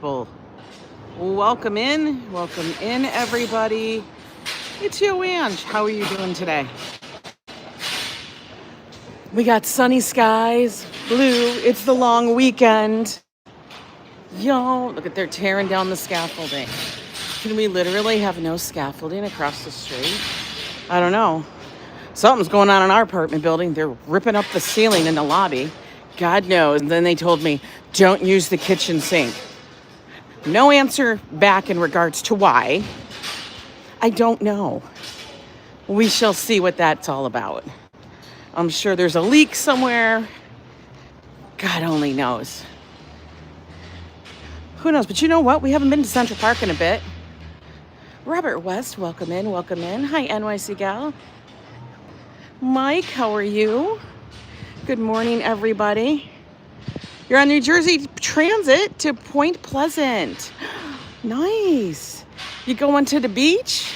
Well, welcome in, everybody. It's Yo Ang. How are you doing today? We got sunny skies, blue. It's the long weekend. Yo, look at they're tearing down the scaffolding. Can we literally have no scaffolding across the street? I don't know. Something's going on in our apartment building. They're ripping up the ceiling in the lobby. God knows. And then they told me, don't use the kitchen sink. No answer back in regards to why. I don't know. We shall see what that's all about. I'm sure there's a leak somewhere. God only knows. Who knows? But you know what? We haven't been to Central Park in a bit. Robert West, welcome in, welcome in. Hi, NYC gal. Mike, how are you? Good morning, everybody. You're on New Jersey Transit to Point Pleasant. Nice. You going to the beach?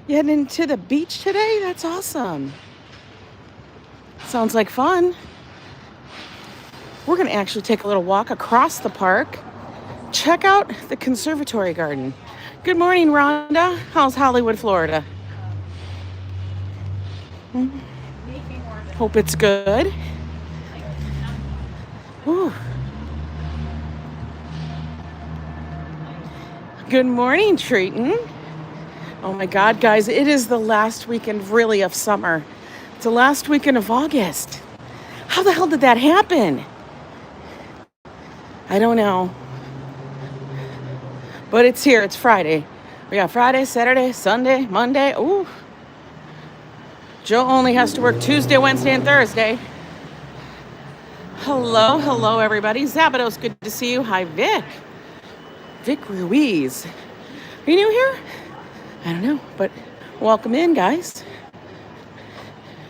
You heading to the beach today? That's awesome. Sounds like fun. We're going to actually take a little walk across the park. Check out the Conservatory garden. Good morning, Rhonda. How's Hollywood, Florida? Hope it's good. Ooh. Good morning, Triton. Oh my God, guys, it is the last weekend really of summer. It's the last weekend of August. How the hell did that happen? I don't know. But it's here, it's Friday. We got Friday, Saturday, Sunday, Monday. Ooh. Joe only has to work Tuesday, Wednesday, and Thursday. Hello, everybody. Szabados, good to see you. Hi, Vic. Vic Ruiz. Are you new here? I don't know, but welcome in, guys.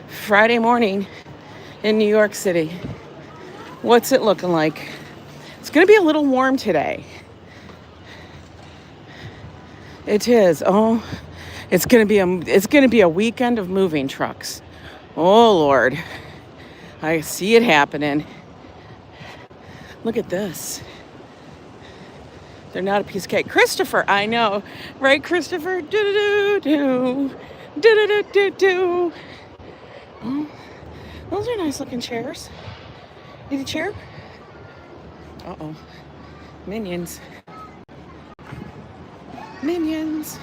Friday morning in New York City. What's it looking like? It's going to be a little warm today. It is. Oh, it's going to be a weekend of moving trucks. Oh, Lord. I see it happening. Look at this. They're not a piece of cake. Christopher, I know. Right, Christopher? Do-do-do-do. Do-do-do-do-do. Oh, those are nice looking chairs. Need a chair? Uh-oh. Minions. Minions.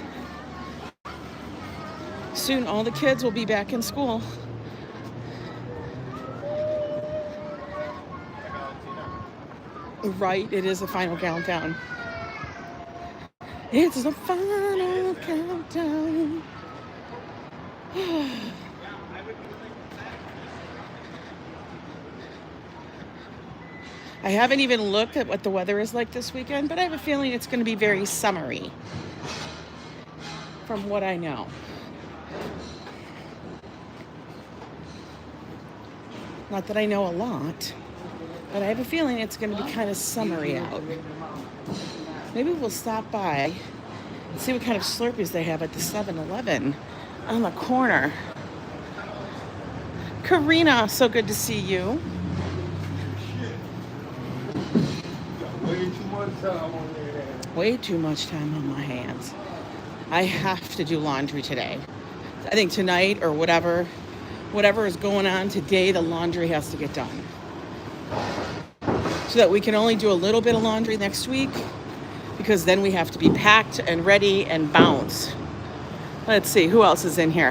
Soon all the kids will be back in school. Right, it is the final countdown. It's the final countdown. I haven't even looked at what the weather is like this weekend, but I have a feeling it's going to be very summery, from what I know. Not that I know a lot, but I have a feeling it's going to be kind of summery out. Maybe we'll stop by and see what kind of Slurpees they have at the 7-Eleven on the corner. Karina, so good to see you. Way too much time on my hands. I have to do laundry today. I think tonight or whatever is going on today, the laundry has to get done. So that we can only do a little bit of laundry next week, because then we have to be packed and ready and bounce. Let's see, who else is in here?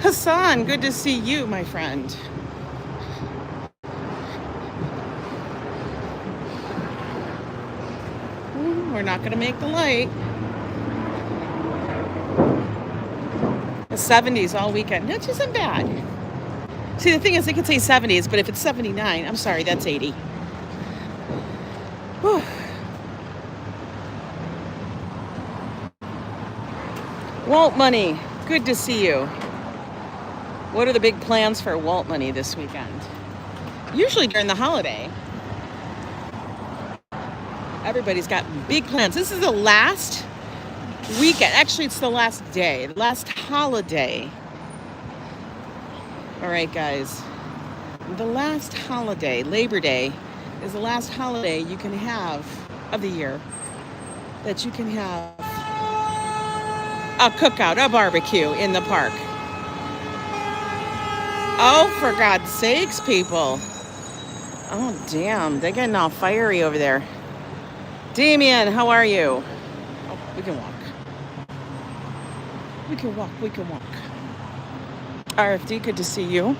Hassan, good to see you, my friend. We're not going to make the light. The 70s all weekend. That isn't bad. See, the thing is, they could say 70s, but if it's 79, I'm sorry, that's 80. Whew. Walt Money, good to see you. What are the big plans for Walt Money this weekend? Usually during the holiday, everybody's got big plans. This is the last weekend. Actually, it's the last day, the last holiday. All right, guys. The last holiday, Labor Day, is the last holiday you can have of the year that you can have a cookout, a barbecue in the park. Oh, for God's sakes, people. Oh, damn. They're getting all fiery over there. Damien, how are you? Oh, we can walk. We can walk. We can walk. RFD, good to see you.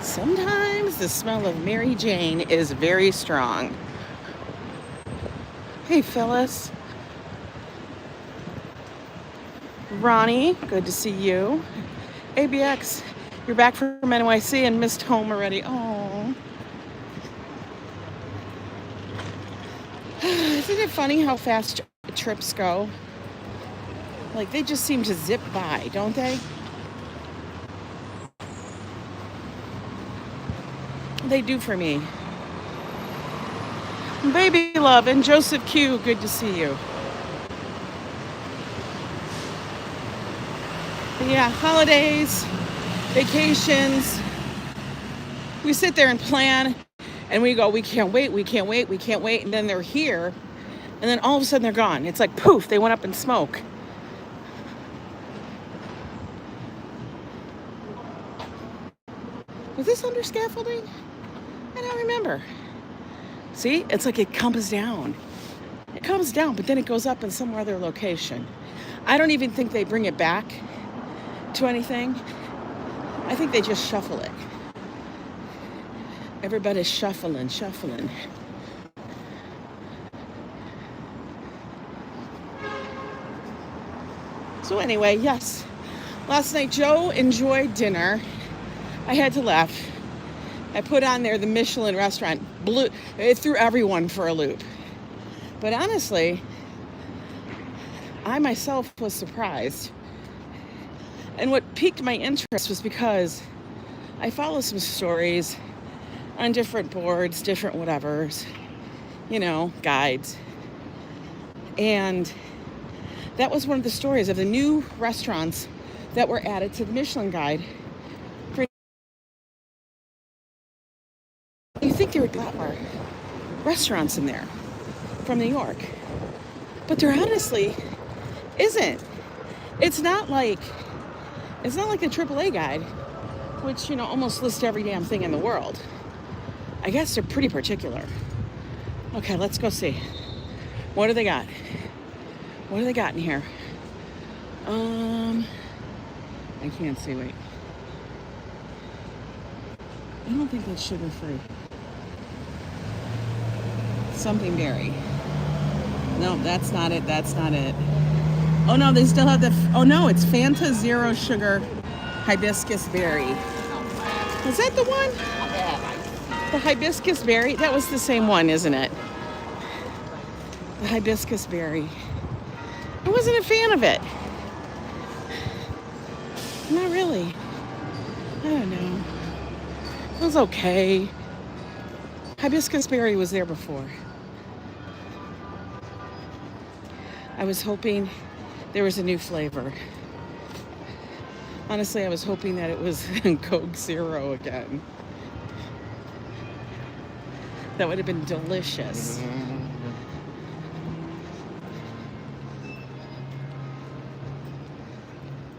Sometimes the smell of Mary Jane is very strong. Hey, Phyllis. Ronnie, good to see you. ABX, you're back from NYC and missed home already. Oh. Isn't it funny how fast trips go? Like, they just seem to zip by, don't they? They do for me. Baby Love and Joseph Q, good to see you. But yeah, holidays, vacations. We sit there and plan and we go, we can't wait, we can't wait, we can't wait. And then they're here and then all of a sudden they're gone. It's like poof, they went up in smoke. Was this under scaffolding? I don't remember. See, it's like it comes down. It comes down, but then it goes up in some other location. I don't even think they bring it back to anything. I think they just shuffle it. Everybody's shuffling. So anyway, yes. Last night, Joe enjoyed dinner. I had to laugh. I put on there the Michelin restaurant. It threw everyone for a loop. But honestly, I myself was surprised. And what piqued my interest was because I follow some stories on different boards, different whatevers, guides. And that was one of the stories of the new restaurants that were added to the Michelin Guide. You think there were a lot more restaurants in there from New York, but there honestly isn't. It's not like the AAA guide, which almost lists every damn thing in the world. I guess they're pretty particular. Okay, let's go see. What do they got? What do they got in here? I can't see. Wait. I don't think that's sugar-free. Something berry. No, that's not it. That's not it. Oh no, they still have oh no, it's Fanta Zero Sugar Hibiscus Berry. Is that the one? The hibiscus berry? That was the same one, isn't it? The hibiscus berry. I wasn't a fan of it. Not really. I don't know. It was okay. Hibiscus berry was there before. I was hoping there was a new flavor. Honestly, I was hoping that it was Coke Zero again. That would have been delicious.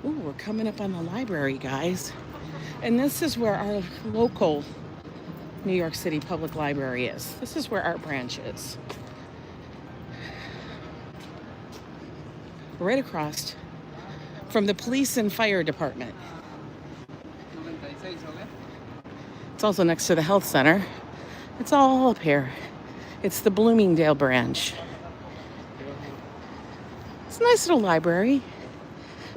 Ooh, we're coming up on the library, guys. And this is where our local New York City Public Library is. This is where our branch is. Right across from the police and fire department. It's also next to the health center. It's all up here. It's the Bloomingdale branch. It's a nice little library.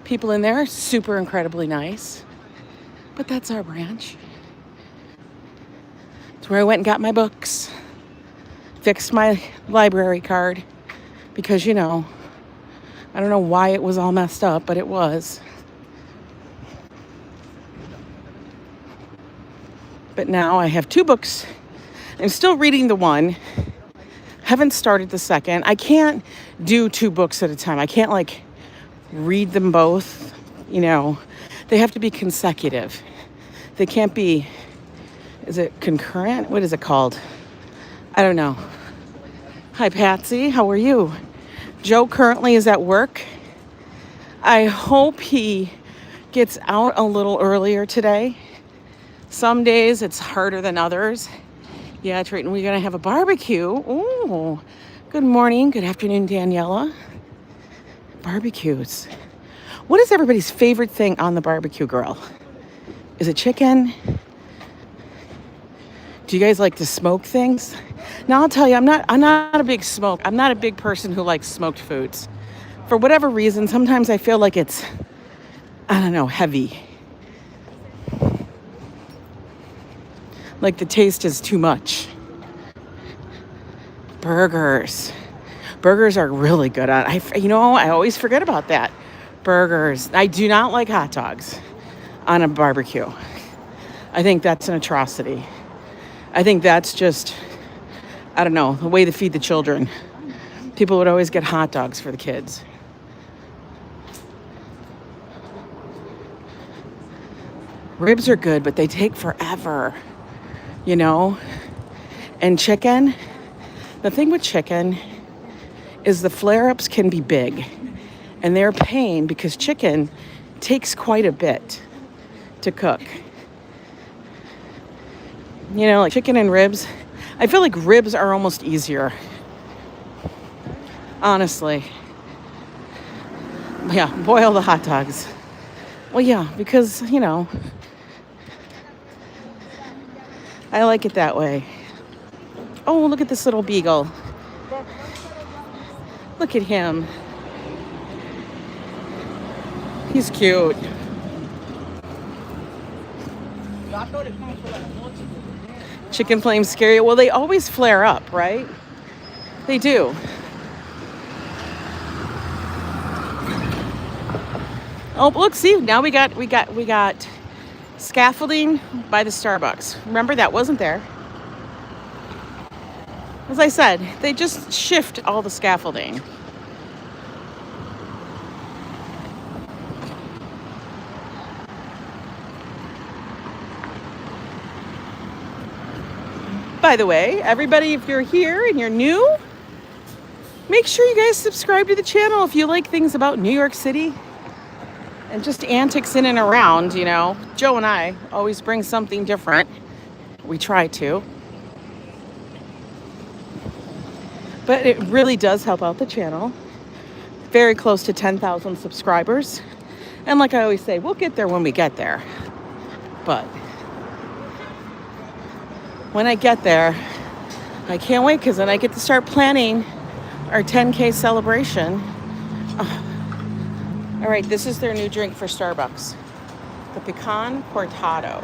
People in there, super incredibly nice. But that's our branch. It's where I went and got my books. Fixed my library card. Because, I don't know why it was all messed up, but it was. But now I have 2 books. I'm still reading the one. Haven't started the second. I can't do 2 books at a time. I can't like read them both, you know. They have to be consecutive. They can't be, is it concurrent? What is it called? I don't know. Hi, Patsy. How are you? Joe currently is at work. I hope he gets out a little earlier today. Some days it's harder than others. Yeah, Triton, we're going to have a barbecue. Ooh, good morning. Good afternoon, Daniela. Barbecues. What is everybody's favorite thing on the barbecue grill? Is it chicken? Do you guys like to smoke things? Now I'll tell you, I'm not a big smoke. I'm not a big person who likes smoked foods. For whatever reason, sometimes I feel like it's, I don't know, heavy. Like the taste is too much. Burgers. Burgers are really good on, I always forget about that. Burgers. I do not like hot dogs on a barbecue. I think that's an atrocity. I think that's just, I don't know, the way to feed the children. People would always get hot dogs for the kids. Ribs are good, but they take forever, you know? And chicken, the thing with chicken is the flare-ups can be big. And they're a pain because chicken takes quite a bit to cook. You know, like chicken and ribs. I feel like ribs are almost easier. Honestly. Yeah, boil the hot dogs. Well, yeah, because, you know, I like it that way. Oh, look at this little beagle. Look at him. He's cute. Chicken flames scary. Well, they always flare up, right? They do. Oh, look, see, now we got scaffolding by the Starbucks. Remember, that wasn't there. As I said, they just shift all the scaffolding. By the way, everybody, if you're here and you're new, make sure you guys subscribe to the channel if you like things about New York City and just antics in and around, you know. Joe and I always bring something different. We try to. But it really does help out the channel. Very close to 10,000 subscribers. And like I always say, we'll get there when we get there. But when I get there, I can't wait because then I get to start planning our 10K celebration. All right, this is their new drink for Starbucks. The Pecan Cortado.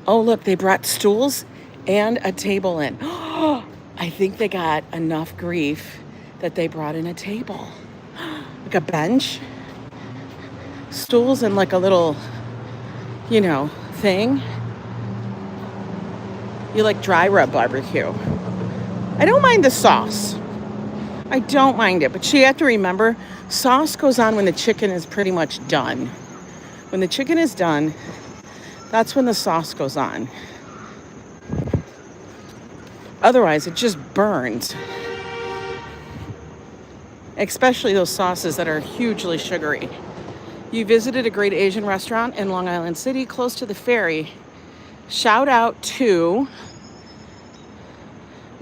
Oh, look, they brought stools and a table in. I think they got enough grief that they brought in a table. Like a bench. Stools and like a little, you know, thing. You like dry rub barbecue. I don't mind the sauce. I don't mind it, but you have to remember, sauce goes on when the chicken is pretty much done. When the chicken is done, that's when the sauce goes on. Otherwise, it just burns. Especially those sauces that are hugely sugary. You visited a great Asian restaurant in Long Island City, close to the ferry. Shout out to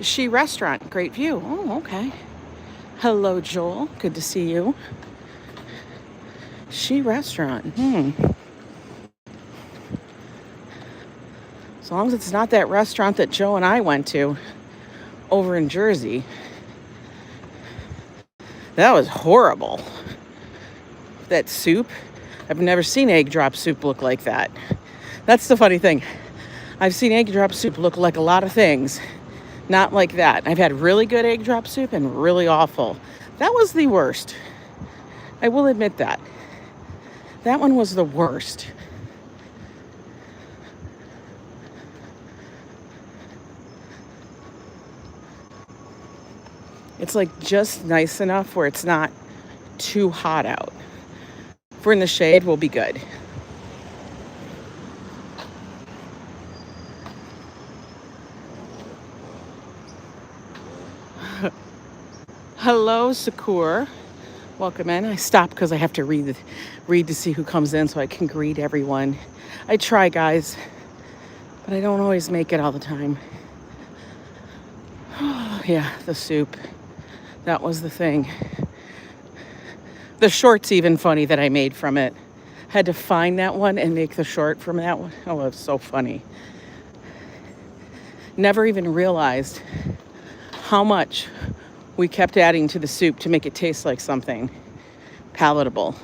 She Restaurant. Great view. Oh, okay. Hello, Joel. Good to see you. She Restaurant. As long as it's not that restaurant that Joe and I went to over in Jersey. That was horrible. That soup. I've never seen egg drop soup look like that. That's the funny thing. I've seen egg drop soup look like a lot of things. Not like that. I've had really good egg drop soup and really awful. That was the worst. I will admit that. That one was the worst. It's like just nice enough where it's not too hot out. If we're in the shade, we'll be good. Hello, Sakur. Welcome in. I stopped because I have to read to see who comes in so I can greet everyone. I try, guys, but I don't always make it all the time. Yeah, the soup. That was the thing. The short's even funny that I made from it. Had to find that one and make the short from that one. Oh, it was so funny. Never even realized how much we kept adding to the soup to make it taste like something palatable.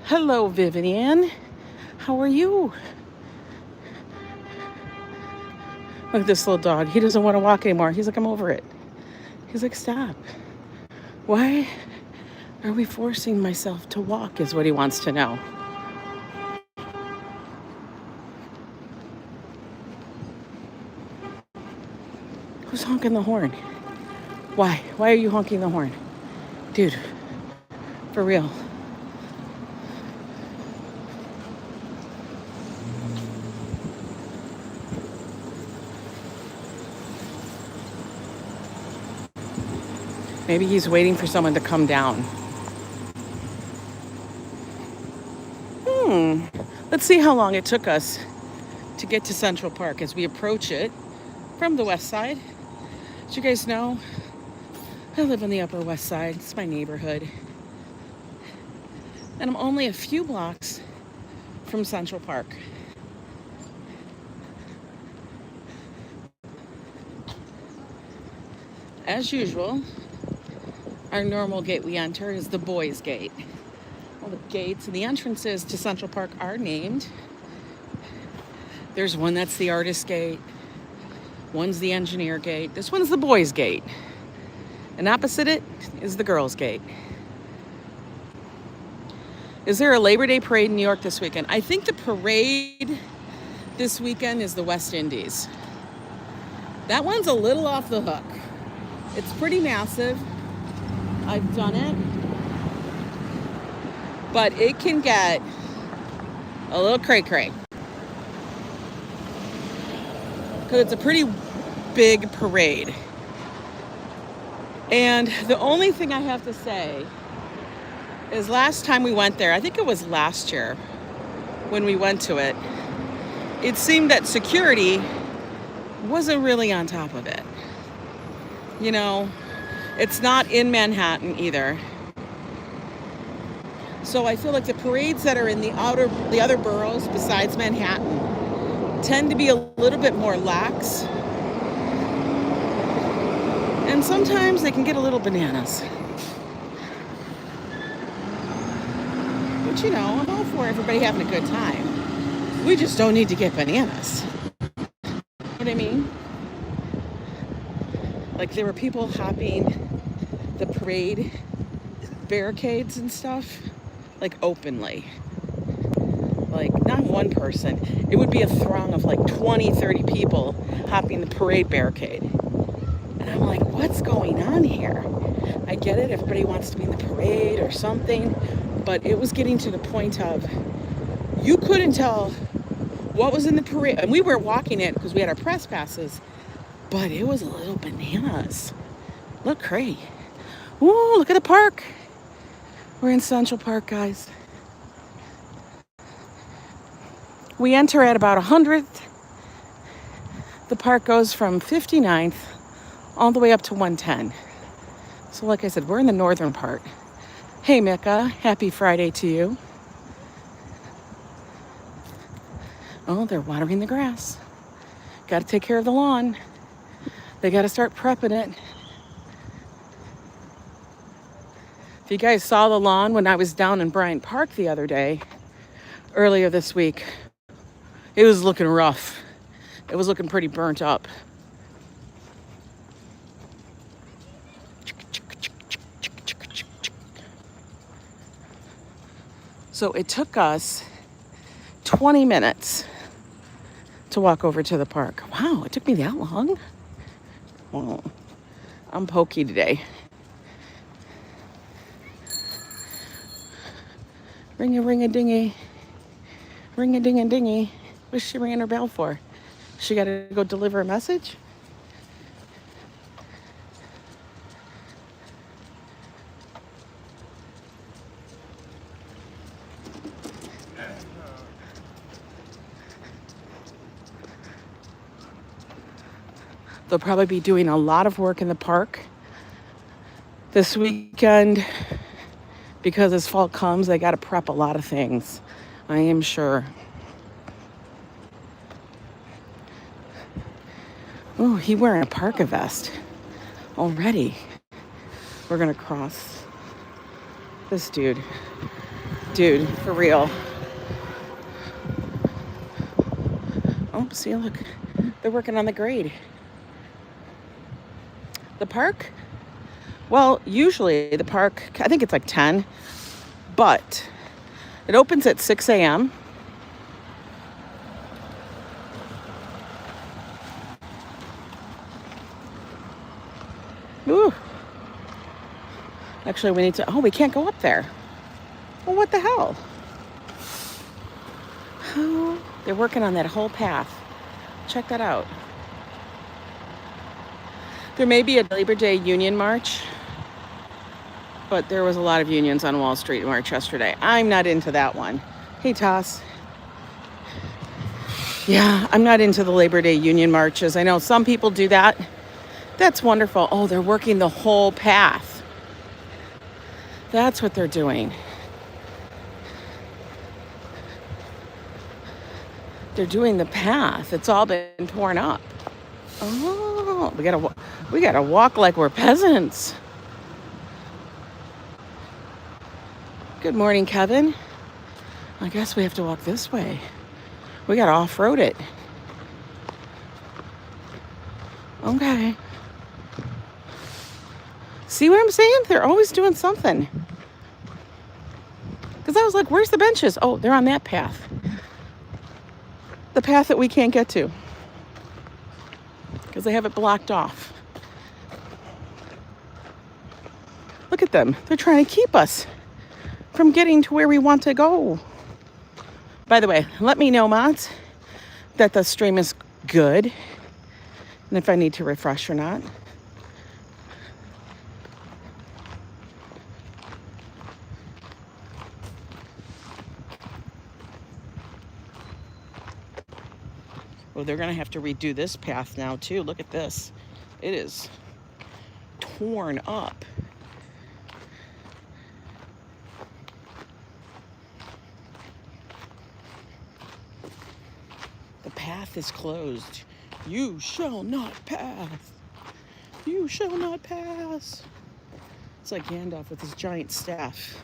Hello, Vivian. How are you? Look at this little dog. He doesn't want to walk anymore. He's like, I'm over it. He's like, stop. Why are we forcing myself to walk is what he wants to know. Who's honking the horn? Why? Why are you honking the horn? Dude, for real. Maybe he's waiting for someone to come down. Let's see how long it took us to get to Central Park as we approach it from the west side. As you guys know, I live on the Upper West Side. It's my neighborhood. And I'm only a few blocks from Central Park. As usual, our normal gate we enter is the boys' gate. All the gates and the entrances to Central Park are named. There's one that's the artist gate. One's the engineer gate. This one's the boys' gate. And opposite it is the girls' gate. Is there a Labor Day parade in New York this weekend? I think the parade this weekend is the West Indies. That one's a little off the hook. It's pretty massive. I've done it. But it can get a little cray-cray. Because it's a pretty big parade. And the only thing I have to say is last time we went there, I think it was last year when we went to it, it seemed that security wasn't really on top of it. You know, it's not in Manhattan either. So I feel like the parades that are in the other boroughs besides Manhattan tend to be a little bit more lax. And sometimes they can get a little bananas. But you know, I'm all for everybody having a good time. We just don't need to get bananas. You know what I mean? Like there were people hopping the parade barricades and stuff, like openly. Like not one person. It would be a throng of like 20, 30 people hopping the parade barricade. And I'm like, what's going on here? I get it, everybody wants to be in the parade or something, but it was getting to the point of you couldn't tell what was in the parade. And we were walking it because we had our press passes, but it was a little bananas. Look, Cray. Ooh, look at the park. We're in Central Park, guys. We enter at about 100th. The park goes from 59th all the way up to 110. So like I said, we're in the northern part. Hey, Mecca, happy Friday to you. Oh, they're watering the grass. Got to take care of the lawn. They got to start prepping it. If you guys saw the lawn when I was down in Bryant Park the other day, earlier this week, it was looking rough. It was looking pretty burnt up. So it took us 20 minutes to walk over to the park. Wow, it took me that long? Wow, I'm pokey today. Ring-a-ring-a-dingy. Ring-a-ding-a-dingy. What's she ringing her bell for? She got to go deliver a message? They'll probably be doing a lot of work in the park this weekend because as fall comes, they got to prep a lot of things. I am sure. Oh, he wearing a parka vest already. We're gonna cross this dude. Dude, for real. Oh, see, look. They're working on the grade. The park? Well, usually the park, I think it's like 10, but it opens at 6 a.m. Ooh. Actually, we need to, we can't go up there. Well, what the hell? Oh, they're working on that whole path. Check that out. There may be a Labor Day Union March, but there was a lot of unions on Wall Street March yesterday. I'm not into that one. Hey, Toss. Yeah, I'm not into the Labor Day Union Marches. I know some people do that. That's wonderful. Oh, they're working the whole path. That's what they're doing. They're doing the path. It's all been torn up. Oh, we gotta walk like we're peasants. Good morning, Kevin. I guess we have to walk this way. We gotta off-road it. Okay. See what I'm saying? They're always doing something. Because I was like, where's the benches? Oh, they're on that path. The path that we can't get to. Because they have it blocked off. Look at them. They're trying to keep us from getting to where we want to go. By the way, let me know, mods, that the stream is good. And if I need to refresh or not. Oh, they're going to have to redo this path now, too. Look at this. It is torn up. The path is closed. You shall not pass. You shall not pass. It's like Gandalf with his giant staff.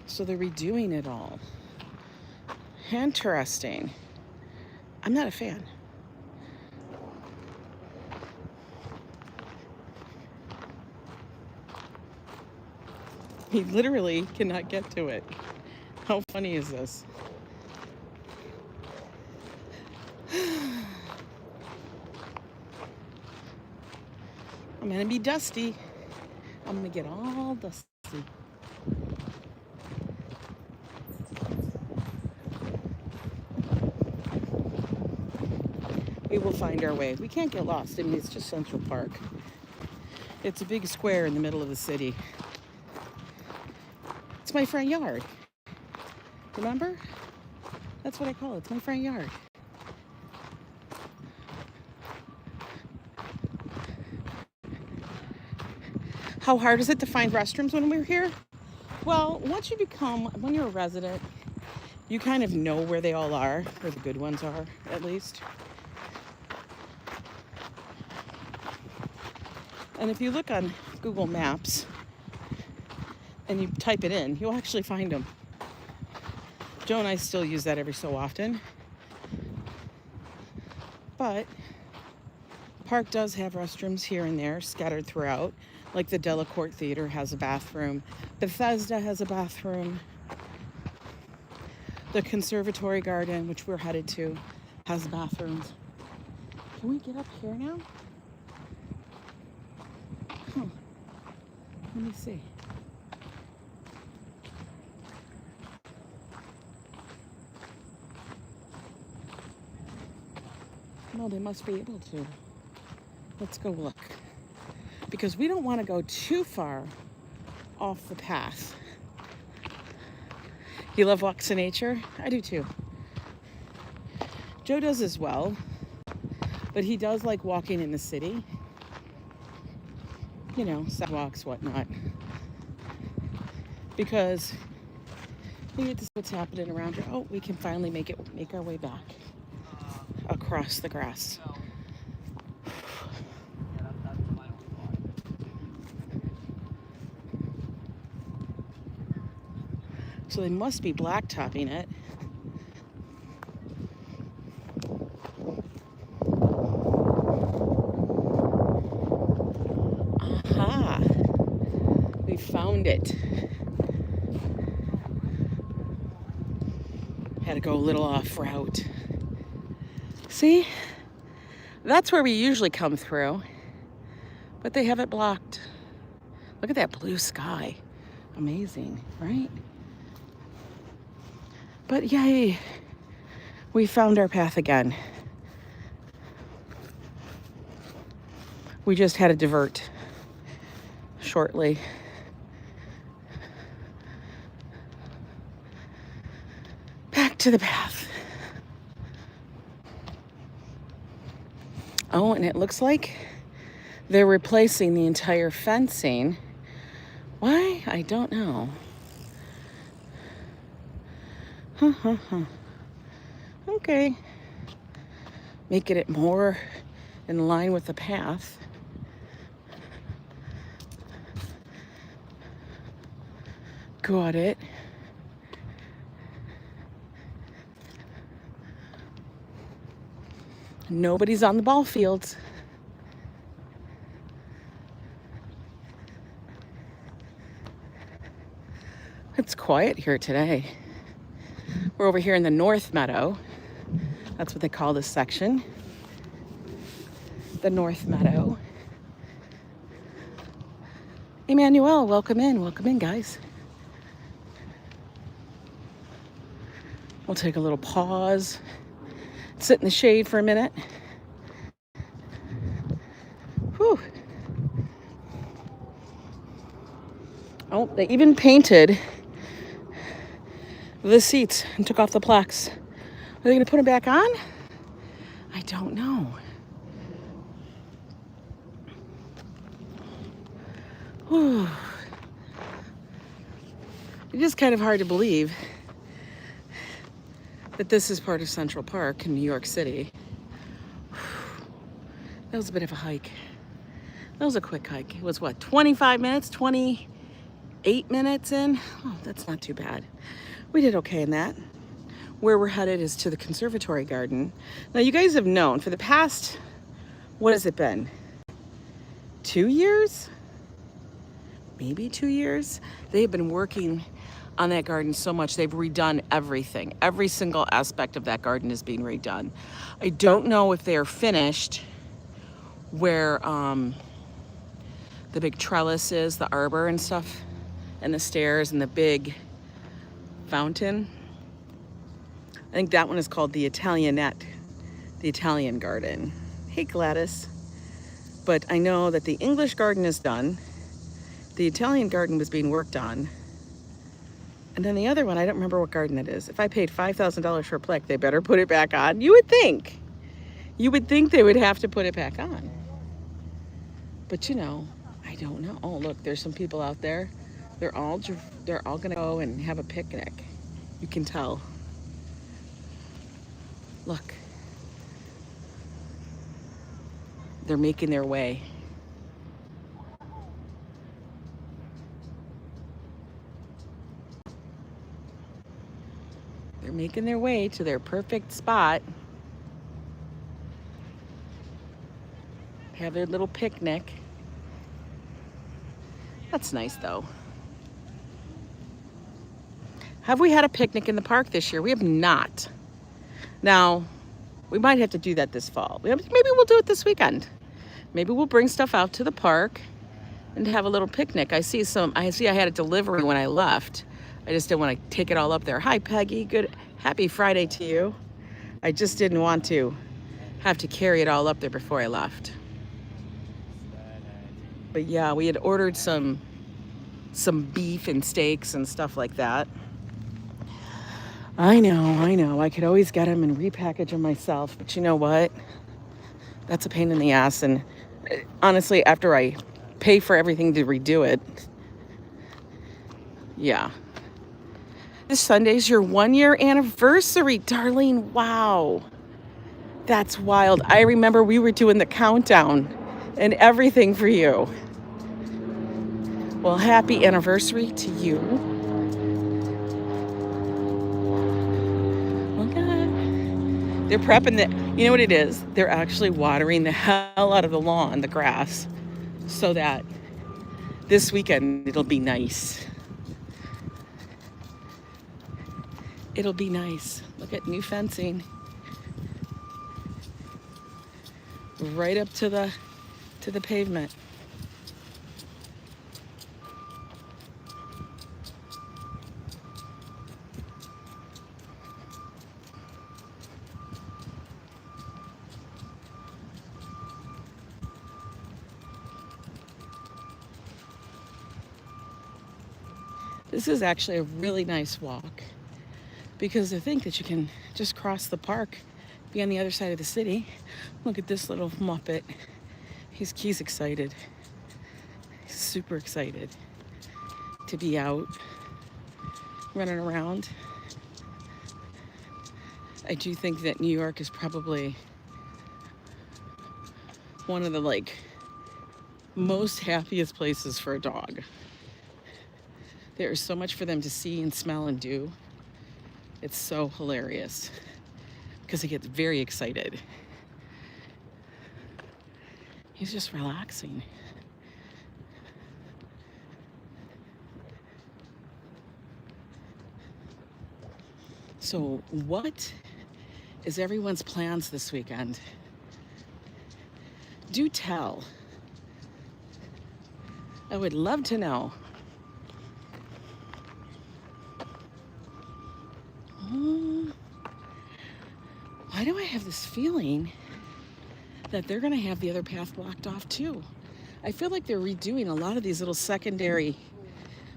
So they're redoing it all. Interesting. I'm not a fan. He literally cannot get to it. How funny is this? I'm gonna be dusty. I'm gonna get all dusty. We will find our way. We can't get lost. I mean, it's just Central Park. It's a big square in the middle of the city. It's my front yard. Remember? That's what I call it. It's my front yard. How hard is it to find restrooms when we're here? Well, when you're a resident, you kind of know where they all are, where the good ones are, at least. And if you look on Google Maps and you type it in, you'll actually find them. Joe and I still use that every so often. But park does have restrooms here and there scattered throughout. Like the Delacorte Theater has a bathroom. Bethesda has a bathroom. The Conservatory garden, which we're headed to, has bathrooms. Can we get up here now? Huh. Let me see. No, they must be able to. Let's go look. Because we don't want to go too far off the path. You love walks in nature? I do too. Joe does as well, but he does like walking in the city. You know, sidewalks, whatnot. Because we get to see what's happening around here. Oh, we can finally make our way back across the grass. So they must be blacktopping it. Aha! We found it. Had to go a little off route. See? That's where we usually come through. But they have it blocked. Look at that blue sky. Amazing, right? But yay, we found our path again. We just had to divert shortly. Back to the path. Oh, and it looks like they're replacing the entire fencing. Why? I don't know. Okay. Making it more in line with the path. Got it. Nobody's on the ball fields. It's quiet here today. We're over here in the North Meadow. That's what they call this section. The North Meadow. Emmanuel, welcome in. Welcome in, guys. We'll take a little pause. Sit in the shade for a minute. Whew. Oh, they even painted the seats and took off the plaques. Are they going to put them back on? I don't know. Whew. It is kind of hard to believe that this is part of Central Park in New York City. That was a bit of a hike. That was a quick hike. It was what, 25 minutes, 28 minutes in? Oh, that's not too bad. We did okay in that. Where we're headed is to the Conservatory garden. Now, you guys have known for the past, what has it been? 2 years? Maybe 2 years? They have been working on that garden so much. They've redone everything. Every single aspect of that garden is being redone. I don't know if they are finished where the big trellis is, the arbor and stuff, and the stairs and the big fountain. I think that one is called the Italianette, the Italian garden. Hey, Gladys. But I know that the English garden is done. The Italian garden was being worked on. And then the other one, I don't remember what garden it is. If I paid $5,000 for a plaque, they better put it back on. You would think. You would think they would have to put it back on. But you know, I don't know. Oh, look, there's some people out there. They're all gonna go and have a picnic. You can tell. Look. They're making their way. They're making their way to their perfect spot. Have their little picnic. That's nice though. Have we had a picnic in the park this year? We have not. Now, we might have to do that this fall. Maybe we'll do it this weekend. Maybe we'll bring stuff out to the park and have a little picnic. I see I had a delivery when I left. I just didn't want to take it all up there. Hi, Peggy. Good, happy Friday to you. I just didn't want to have to carry it all up there before I left. But yeah, we had ordered some beef and steaks and stuff like that. I know. I could always get them and repackage them myself. But you know what? That's a pain in the ass. And honestly, after I pay for everything to redo it, yeah. This Sunday's your 1-year anniversary, Darlene. Wow. That's wild. I remember we were doing the countdown and everything for you. Well, happy anniversary to you. Okay. They're prepping you know what it is? They're actually watering the hell out of the lawn, the grass, so that this weekend it'll be nice. It'll be nice. Look at new fencing. Right up to the pavement. This is actually a really nice walk because I think that you can just cross the park, be on the other side of the city. Look at this little Muppet. He's excited. He's super excited to be out, running around. I do think that New York is probably one of the most happiest places for a dog. There is so much for them to see and smell and do. It's so hilarious because he gets very excited. He's just relaxing. So what is everyone's plans this weekend? Do tell. I would love to know. Why do I have this feeling that they're going to have the other path blocked off too? I feel like they're redoing a lot of these little secondary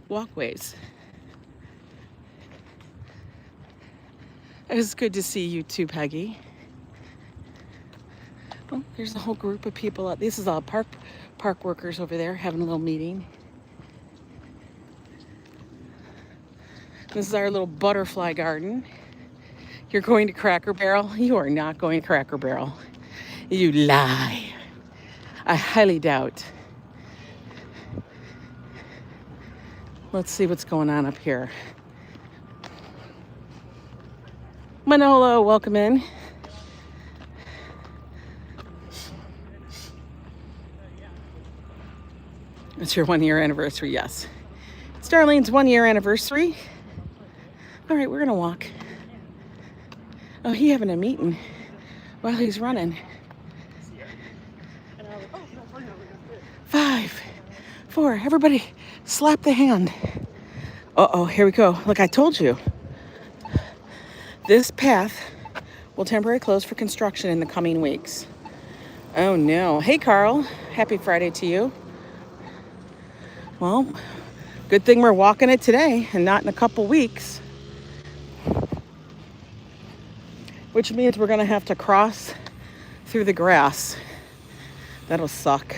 walkways. It's good to see you too, Peggy. Oh, there's a whole group of people out. This is all park workers over there having a little meeting. This is our little butterfly garden. You're going to Cracker Barrel? You are not going to Cracker Barrel. You lie. I highly doubt. Let's see what's going on up here. Manolo, welcome in. It's your 1-year anniversary, yes. It's Darlene's 1-year anniversary. All right, we're gonna walk. Oh, he having a meeting while he's running. 5, 4, everybody slap the hand. Uh-oh, here we go. Look, I told you. This path will temporarily close for construction in the coming weeks. Oh no. Hey, Carl. Happy Friday to you. Well, good thing we're walking it today and not in a couple weeks. Which means we're gonna have to cross through the grass. That'll suck.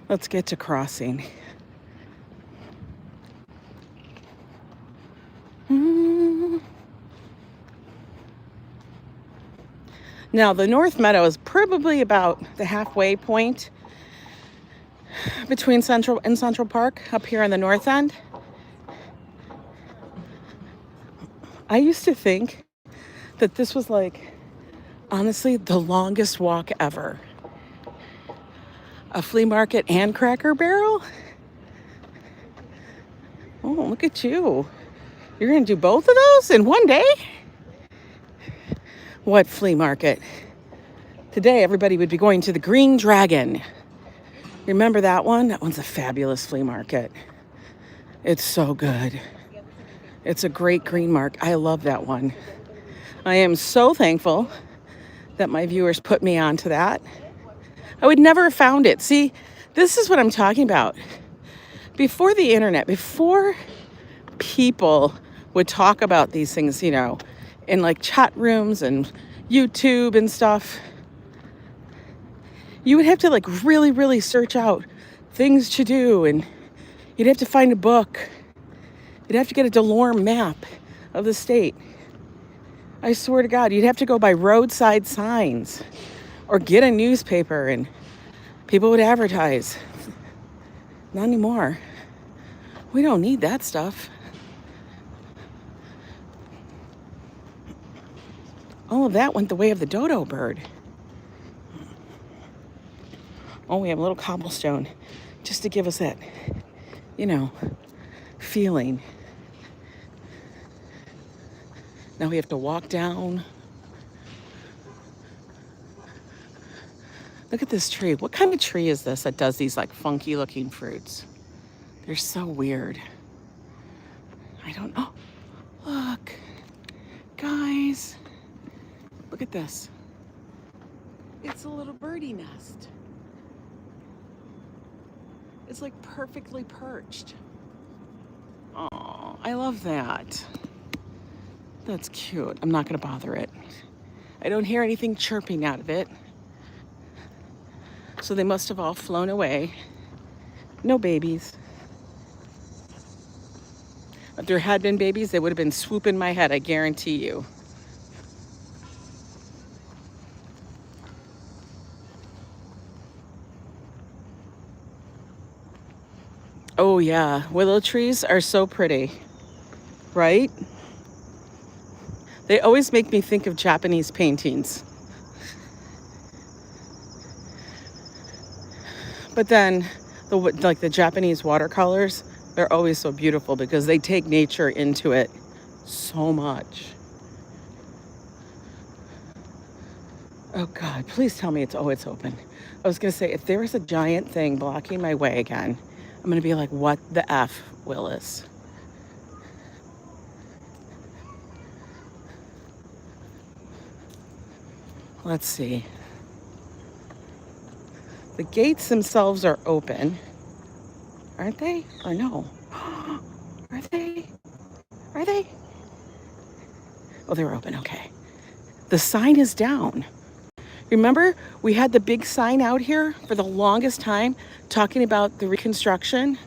Let's get to crossing. Now, the North Meadow is probably about the halfway point between Central and Central Park up here on the north end. I used to think that this was honestly, the longest walk ever. A flea market and Cracker Barrel? Oh, look at you. You're going to do both of those in one day? What flea market? Today, everybody would be going to the Green Dragon. Remember that one? That one's a fabulous flea market. It's so good. It's a great green mark. I love that one. I am so thankful that my viewers put me onto that. I would never have found it. See, this is what I'm talking about. Before the internet, before people would talk about these things, you know, in like chat rooms and YouTube and stuff, you would have to like really, really search out things to do, and you'd have to find a book. You'd have to get a DeLorme map of the state. I swear to God, you'd have to go by roadside signs or get a newspaper and people would advertise. Not anymore. We don't need that stuff. All of that went the way of the dodo bird. Oh, we have a little cobblestone just to give us that, you know, feeling. Now we have to walk down. Look at this tree. What kind of tree is this that does these like funky looking fruits? They're so weird. I don't know. Look, guys, look at this. It's a little birdie nest. It's like perfectly perched. Oh, I love that. That's cute. I'm not going to bother it. I don't hear anything chirping out of it. So they must have all flown away. No babies. If there had been babies, they would have been swooping my head, I guarantee you. Oh yeah, willow trees are so pretty, right? They always make me think of Japanese paintings. But then, the Japanese watercolors, they're always so beautiful because they take nature into it so much. Oh God, please tell me it's open. I was gonna say, if there was a giant thing blocking my way again, I'm gonna be like, what the F, Willis? Let's see. The gates themselves are open, aren't they? Or no? Are they? Are they? Oh, they're open, okay. The sign is down. Remember, we had the big sign out here for the longest time talking about the reconstruction,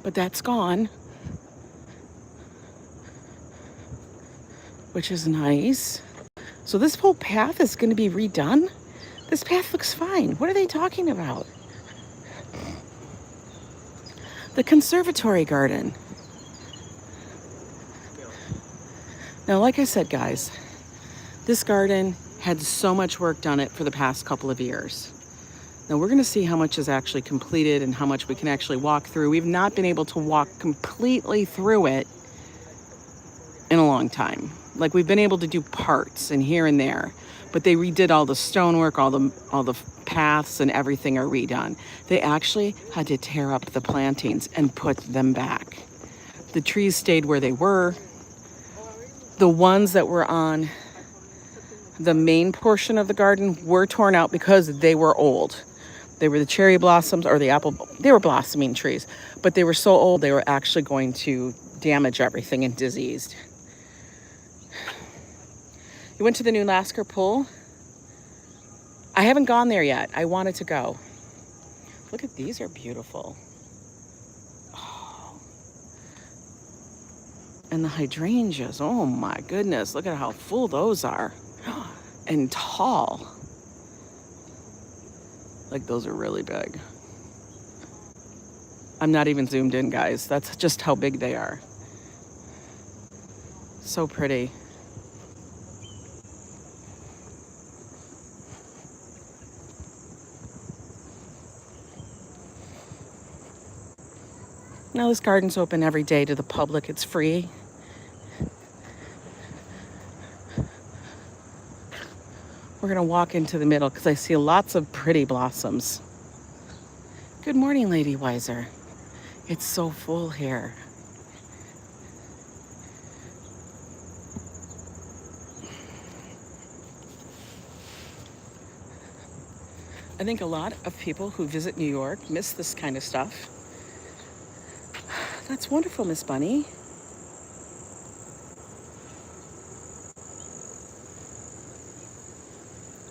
but that's gone, which is nice. So this whole path is going to be redone. This path looks fine. What are they talking about? The Conservatory garden. Now, like I said, guys, this garden had so much work done it for the past couple of years. Now we're going to see how much is actually completed and how much we can actually walk through. We've not been able to walk completely through it in a long time. Like, we've been able to do parts and here and there, but they redid all the stonework, all the paths and everything are redone. They actually had to tear up the plantings and put them back. The trees stayed where they were. The ones that were on the main portion of the garden were torn out because they were old. They were the cherry blossoms or the apple. They were blossoming trees, but they were so old they were actually going to damage everything and diseased. You went to the new Lasker pool? I haven't gone there yet. I wanted to go. Look at these, are beautiful. Oh. And the hydrangeas, oh my goodness, look at how full those are. And tall. Like, those are really big. I'm not even zoomed in, guys. That's just how big they are. So pretty. Now this garden's open every day to the public. It's free. We're gonna walk into the middle because I see lots of pretty blossoms. Good morning, LadyWiser. It's so full here. I think a lot of people who visit New York miss this kind of stuff. That's wonderful, Miss Bunny.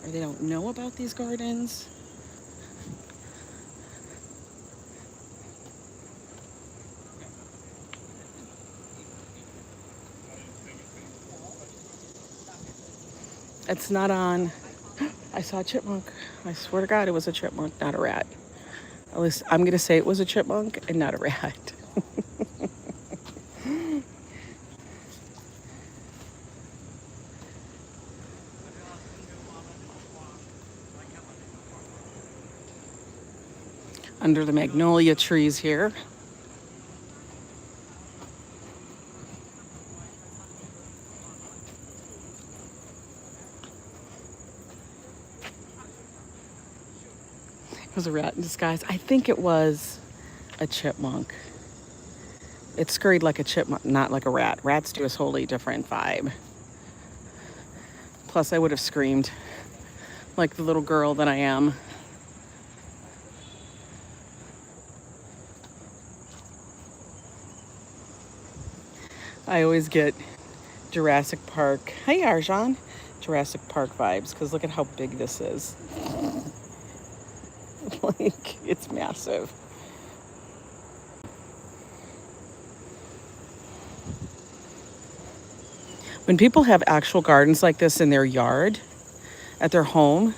Or they don't know about these gardens. It's not on. I saw a chipmunk. I swear to God, it was a chipmunk, not a rat. At least I'm going to say it was a chipmunk and not a rat. Under the magnolia trees here. It was a rat in disguise. I think it was a chipmunk. It scurried like a chipmunk, not like a rat. Rats do a wholly different vibe. Plus, I would have screamed like the little girl that I am. I always get Jurassic Park. Hey, Arjan. Jurassic Park vibes, because look at how big this is. Like, it's massive. When people have actual gardens like this in their yard, at their home,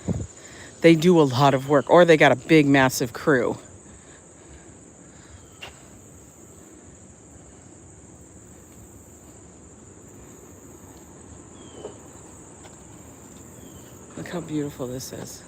they do a lot of work, or they got a big, massive crew. Look how beautiful this is.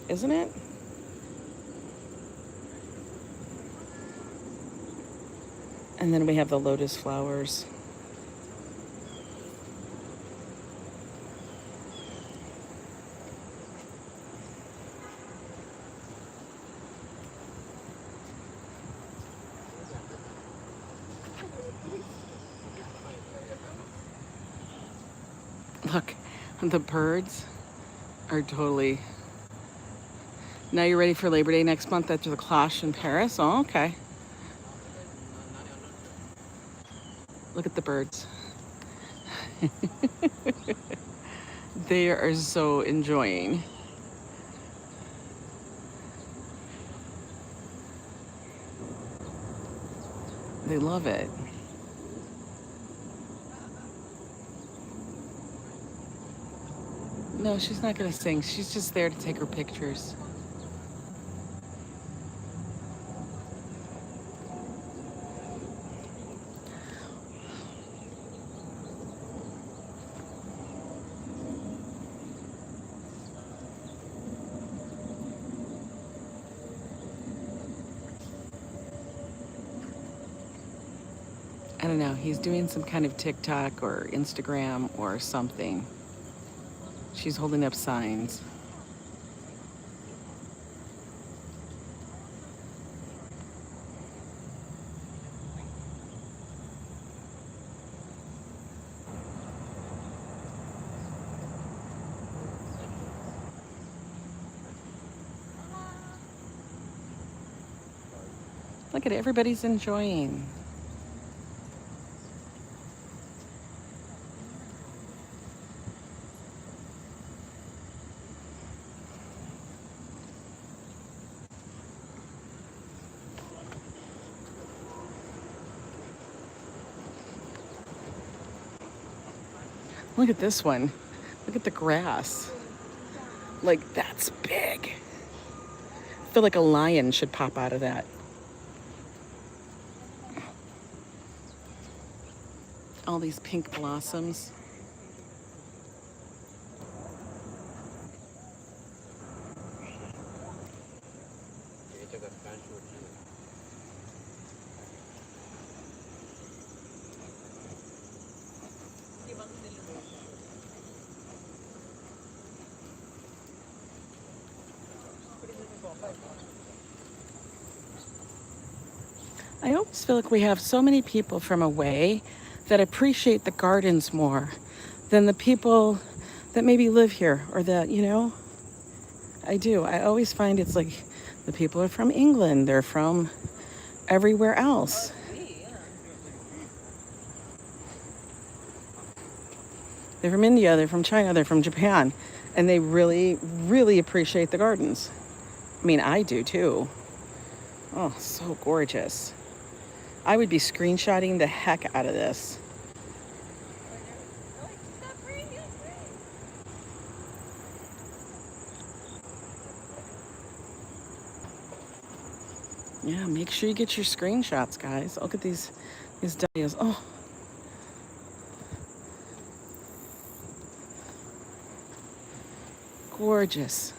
Isn't it? And then we have the lotus flowers. Look, the birds are totally... Now you're ready for Labor Day next month after the clash in Paris? Oh, okay. Look at the birds. They are so enjoying. They love it. No, she's not gonna sing. She's just there to take her pictures. I don't know, he's doing some kind of TikTok or Instagram or something. She's holding up signs. Look at it, everybody's enjoying. Look at this one. Look at the grass. Like, that's big. I feel like a lion should pop out of that. All these pink blossoms. I always feel like we have so many people from away that appreciate the gardens more than the people that maybe live here or that, I do. I always find it's like the people are from England, they're from everywhere else. They're from India, they're from China, they're from Japan, and they really, really appreciate the gardens. I mean, I do too. Oh, so gorgeous. I would be screenshotting the heck out of this. Yeah, make sure you get your screenshots, guys. Look at these dahlias. Oh. Gorgeous.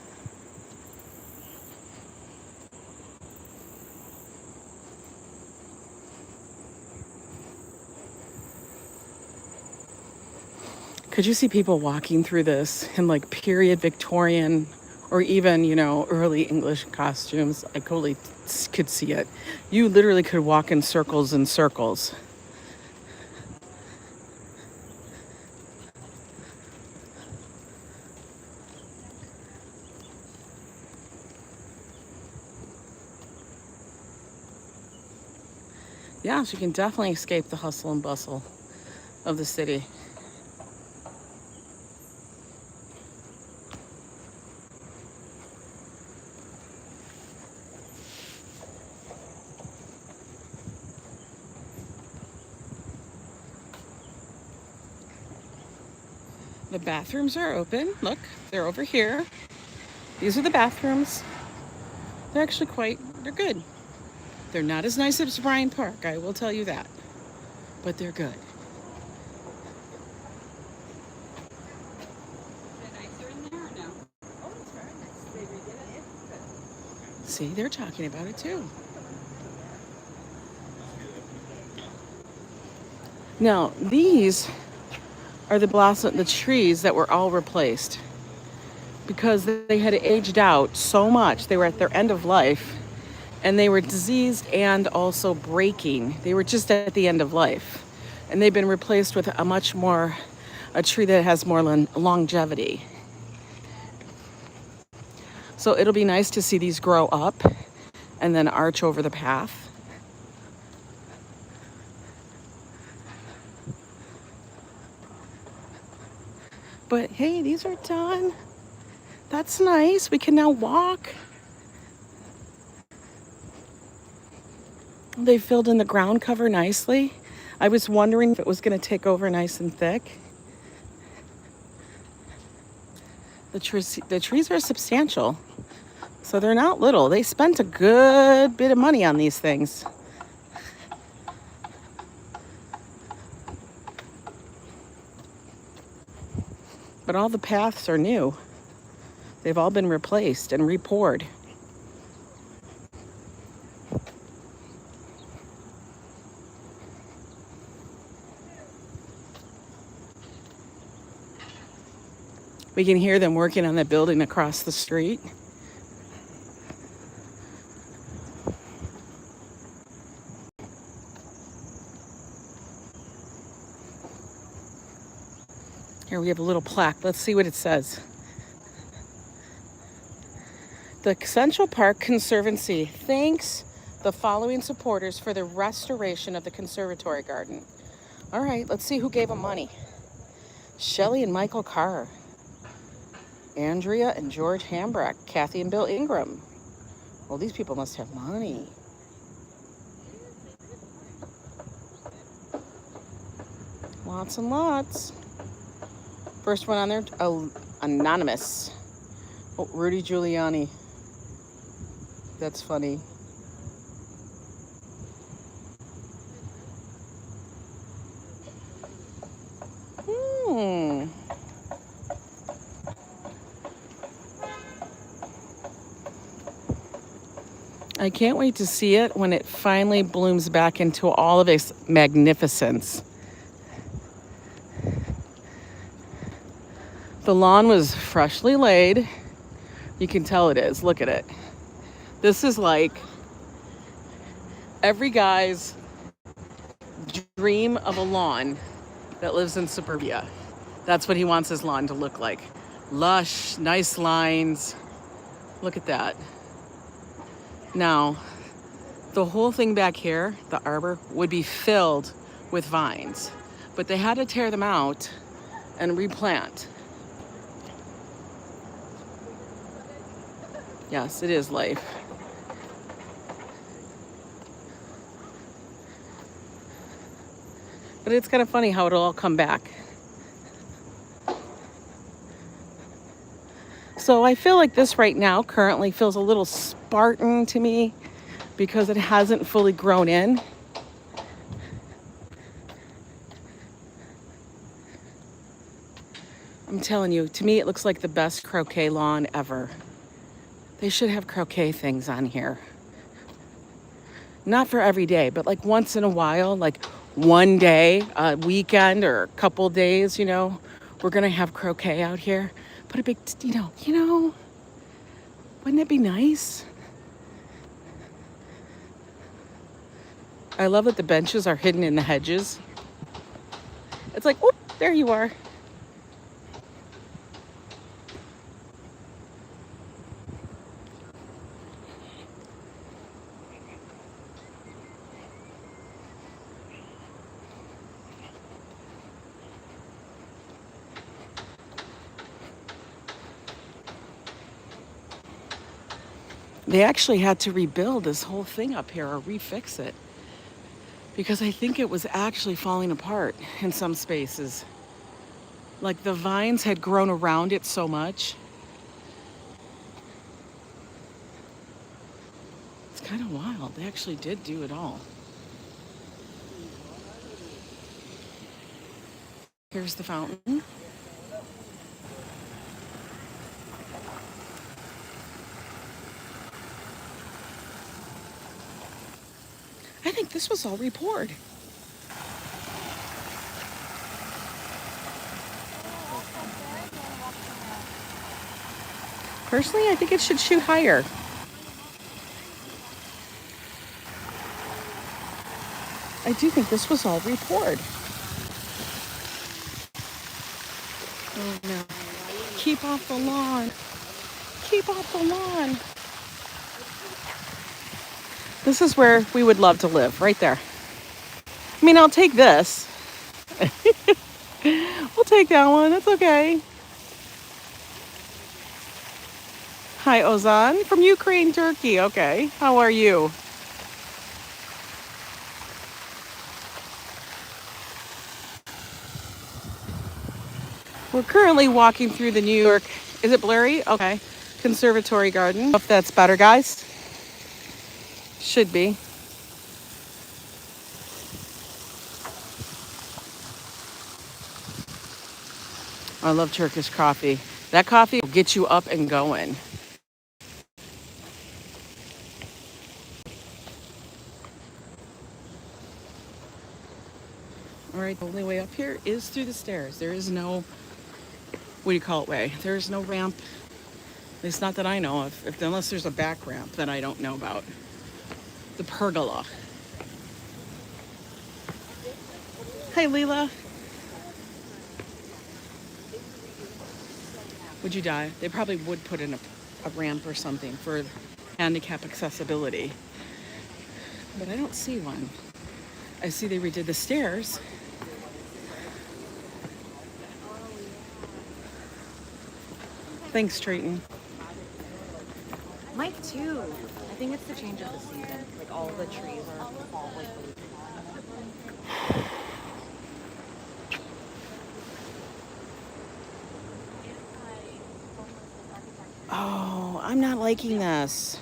Could you see people walking through this in like period Victorian or even, early English costumes? I totally could see it. You literally could walk in circles and circles. Yeah, so you can definitely escape the hustle and bustle of the city. The bathrooms are open. Look, they're over here. These are the bathrooms. They're actually they're good. They're not as nice as Bryant Park, I will tell you that. But they're good. See, they're talking about it too. Now, these are the trees that were all replaced because they had aged out so much. They were at their end of life and they were diseased and also breaking. They were just at the end of life. And they've been replaced with a tree that has more longevity. So it'll be nice to see these grow up and then arch over the path. But hey, these are done. That's nice. We can now walk. They filled in the ground cover nicely. I was wondering if it was going to take over nice and thick. The trees are substantial. So they're not little. They spent a good bit of money on these things. But all the paths are new. They've all been replaced and repoured. We can hear them working on the building across the street. Here we have a little plaque. Let's see what it says. The Central Park Conservancy thanks the following supporters for the restoration of the Conservatory garden. All right, let's see who gave them money. Shelley and Michael Carr. Andrea and George Hambrecht. Kathy and Bill Ingram. Well, these people must have money. Lots and lots. First one on there, anonymous. Oh, Rudy Giuliani. That's funny. Hmm. I can't wait to see it when it finally blooms back into all of its magnificence. The lawn was freshly laid. You can tell it is. Look at it. This is like every guy's dream of a lawn that lives in suburbia. That's what he wants his lawn to look like. Lush, nice lines. Look at that. Now, the whole thing back here, the arbor, would be filled with vines. But they had to tear them out and replant. Yes, it is life. But it's kind of funny how it'll all come back. So I feel like this right now currently feels a little Spartan to me because it hasn't fully grown in. I'm telling you, to me it looks like the best croquet lawn ever. They should have croquet things on here. Not for every day, but like once in a while, like one day, a weekend or a couple days, we're gonna have croquet out here. Put a big, wouldn't it be nice? I love that the benches are hidden in the hedges. It's like, oh, there you are. They actually had to rebuild this whole thing up here or refix it because I think it was actually falling apart in some spaces. Like the vines had grown around it so much. It's kind of wild. They actually did do it all. Here's the fountain. I think this was all repoured. Personally, I think it should shoot higher. I do think this was all repoured. Oh no. Keep off the lawn. Keep off the lawn. This is where we would love to live, right there. I mean, I'll take this. We'll take that one. That's okay. Hi, Ozan from Ukraine, Turkey. Okay. How are you? We're currently walking through the New York, is it blurry? Okay. Conservatory garden. If that's better, guys. Should be. I love Turkish coffee. That coffee will get you up and going. All right, the only way up here is through the stairs. There is no, what do you call it, way? There is no ramp. At least not that I know of, unless there's a back ramp that I don't know about. The pergola. Hi, Lila. Would you die? They probably would put in a ramp or something for handicap accessibility. But I don't see one. I see they redid the stairs. Thanks, Trayton. Mike too. I think it's the change of the season. Like all the trees are all like leaves. Oh, I'm not liking this.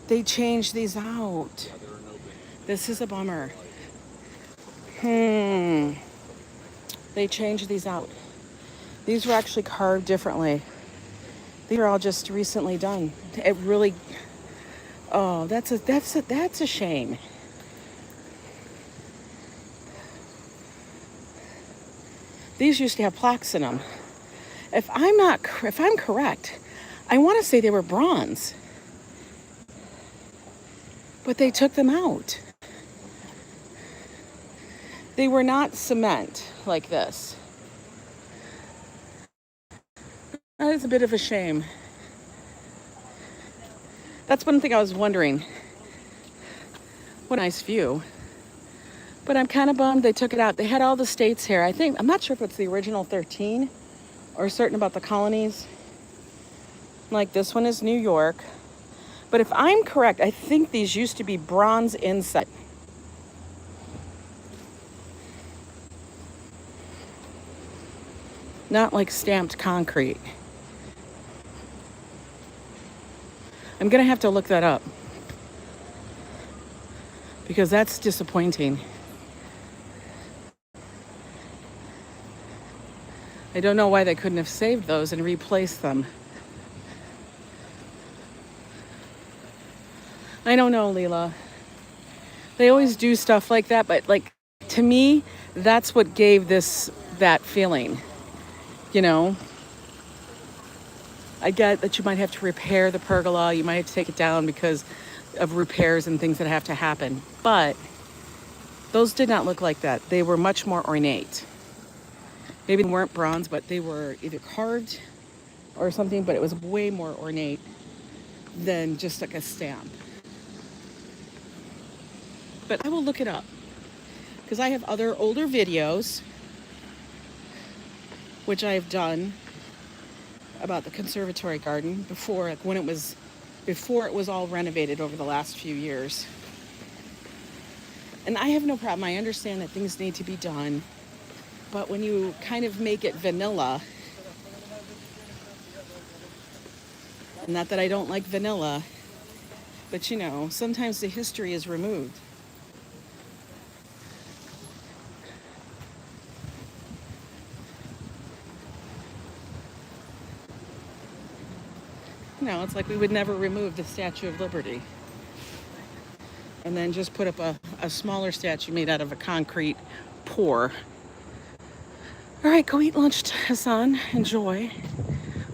They changed these out. This is a bummer. They changed these out. These were actually carved differently. These are all just recently done. It really, oh, that's a shame. These used to have plaques in them. If I'm correct, I want to say they were bronze, but they took them out. They were not cement like this. That is a bit of a shame. That's one thing I was wondering. What a nice view. But I'm kind of bummed they took it out. They had all the states here. I'm not sure if it's the original 13 or certain about the colonies. Like this one is New York. But if I'm correct, I think these used to be bronze inset. Not like stamped concrete. I'm gonna have to look that up because that's disappointing. I don't know why they couldn't have saved those and replaced them. I don't know, Lila. They always do stuff like that, but like to me, that's what gave this that feeling. You know, I get that you might have to repair the pergola, you might have to take it down because of repairs and things that have to happen. But those did not look like that. They were much more ornate. Maybe they weren't bronze, but they were either carved or something, but it was way more ornate than just like a stamp. But I will look it up because I have other older videos which I have done about the conservatory garden before, like before it was all renovated over the last few years. And I have no problem. I understand that things need to be done, but when you kind of make it vanilla, not that I don't like vanilla, but you know, sometimes the history is removed. You know, it's like we would never remove the Statue of Liberty and then just put up a smaller statue made out of a concrete pour. All right, go eat lunch, Hassan. Enjoy.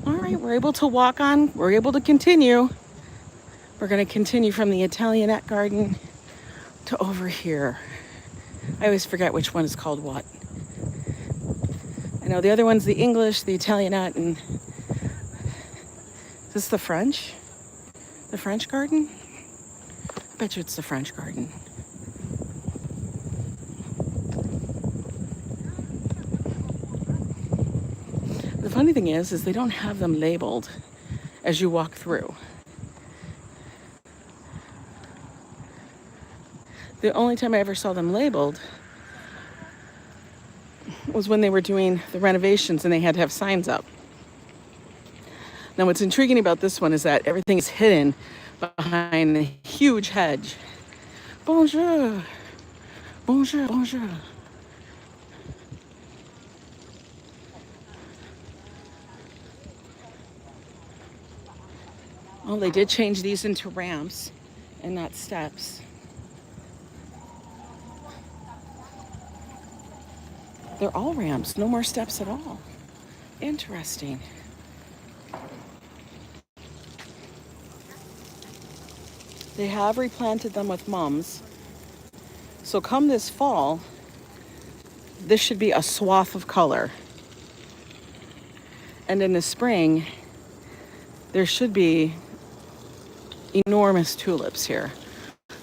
All right, we're able to walk on. We're able to continue. We're going to continue from the Italianate garden to over here. I always forget which one is called what. I know the other one's the English, the Italianate, and is this the French? The French garden? I bet you it's the French garden. The funny thing is they don't have them labeled as you walk through. The only time I ever saw them labeled was when they were doing the renovations and they had to have signs up. Now, what's intriguing about this one is that everything is hidden behind a huge hedge. Bonjour. Bonjour, bonjour. Oh, they did change these into ramps and not steps. They're all ramps, no more steps at all. Interesting. They have replanted them with mums. So come this fall, this should be a swath of color. And in the spring, there should be enormous tulips here.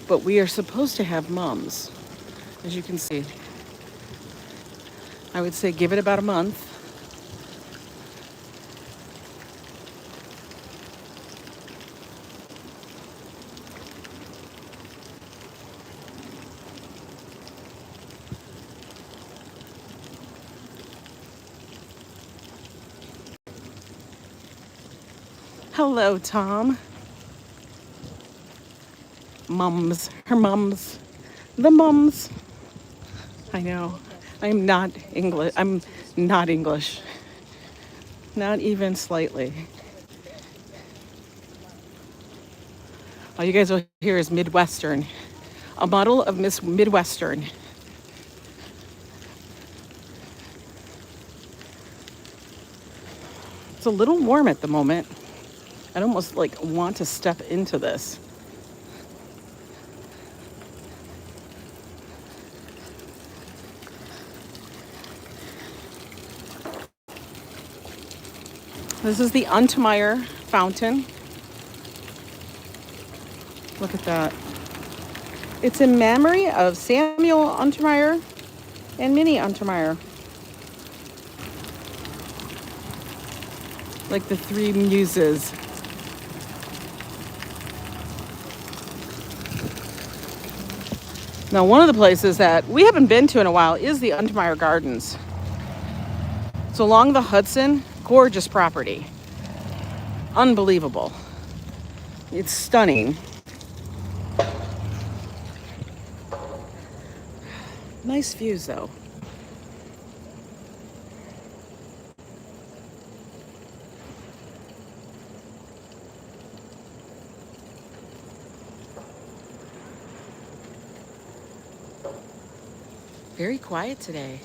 But we are supposed to have mums, as you can see. I would say give it about a month. Hello, Tom. Mums. Her mums. The mums. I know. I'm not English. I'm not English. Not even slightly. All you guys will hear is Midwestern. A model of Miss Midwestern. It's a little warm at the moment. I'd almost like want to step into this. This is the Untermeyer fountain. Look at that. It's in memory of Samuel Untermeyer and Minnie Untermeyer. Like the three muses. Now, one of the places that we haven't been to in a while is the Untermeyer Gardens. It's along the Hudson. Gorgeous property. Unbelievable. It's stunning. Nice views, though. Very quiet today.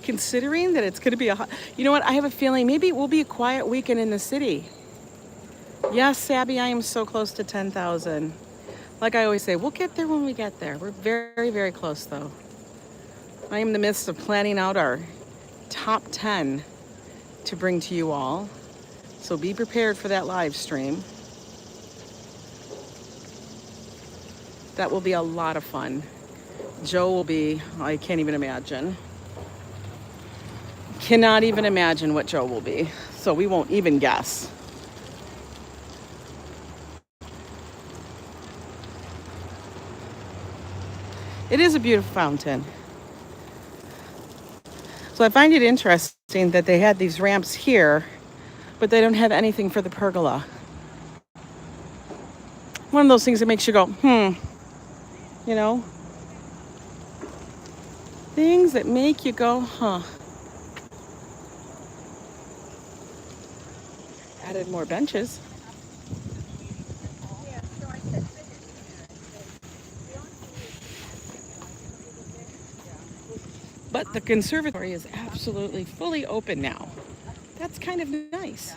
Considering that it's going to be a hot... You know what? I have a feeling maybe it will be a quiet weekend in the city. Yes, Sabby, I am so close to 10,000. Like I always say, we'll get there when we get there. We're very, very close, though. I am in the midst of planning out our top 10 to bring to you all. So be prepared for that live stream. That will be a lot of fun. Joe will be, I can't even imagine. Cannot even imagine what Joe will be. So we won't even guess. It is a beautiful fountain. So I find it interesting that they had these ramps here, but they don't have anything for the pergola. One of those things that makes you go, you know? Things that make you go, huh. Added more benches. But the conservatory is absolutely fully open now. That's kind of nice.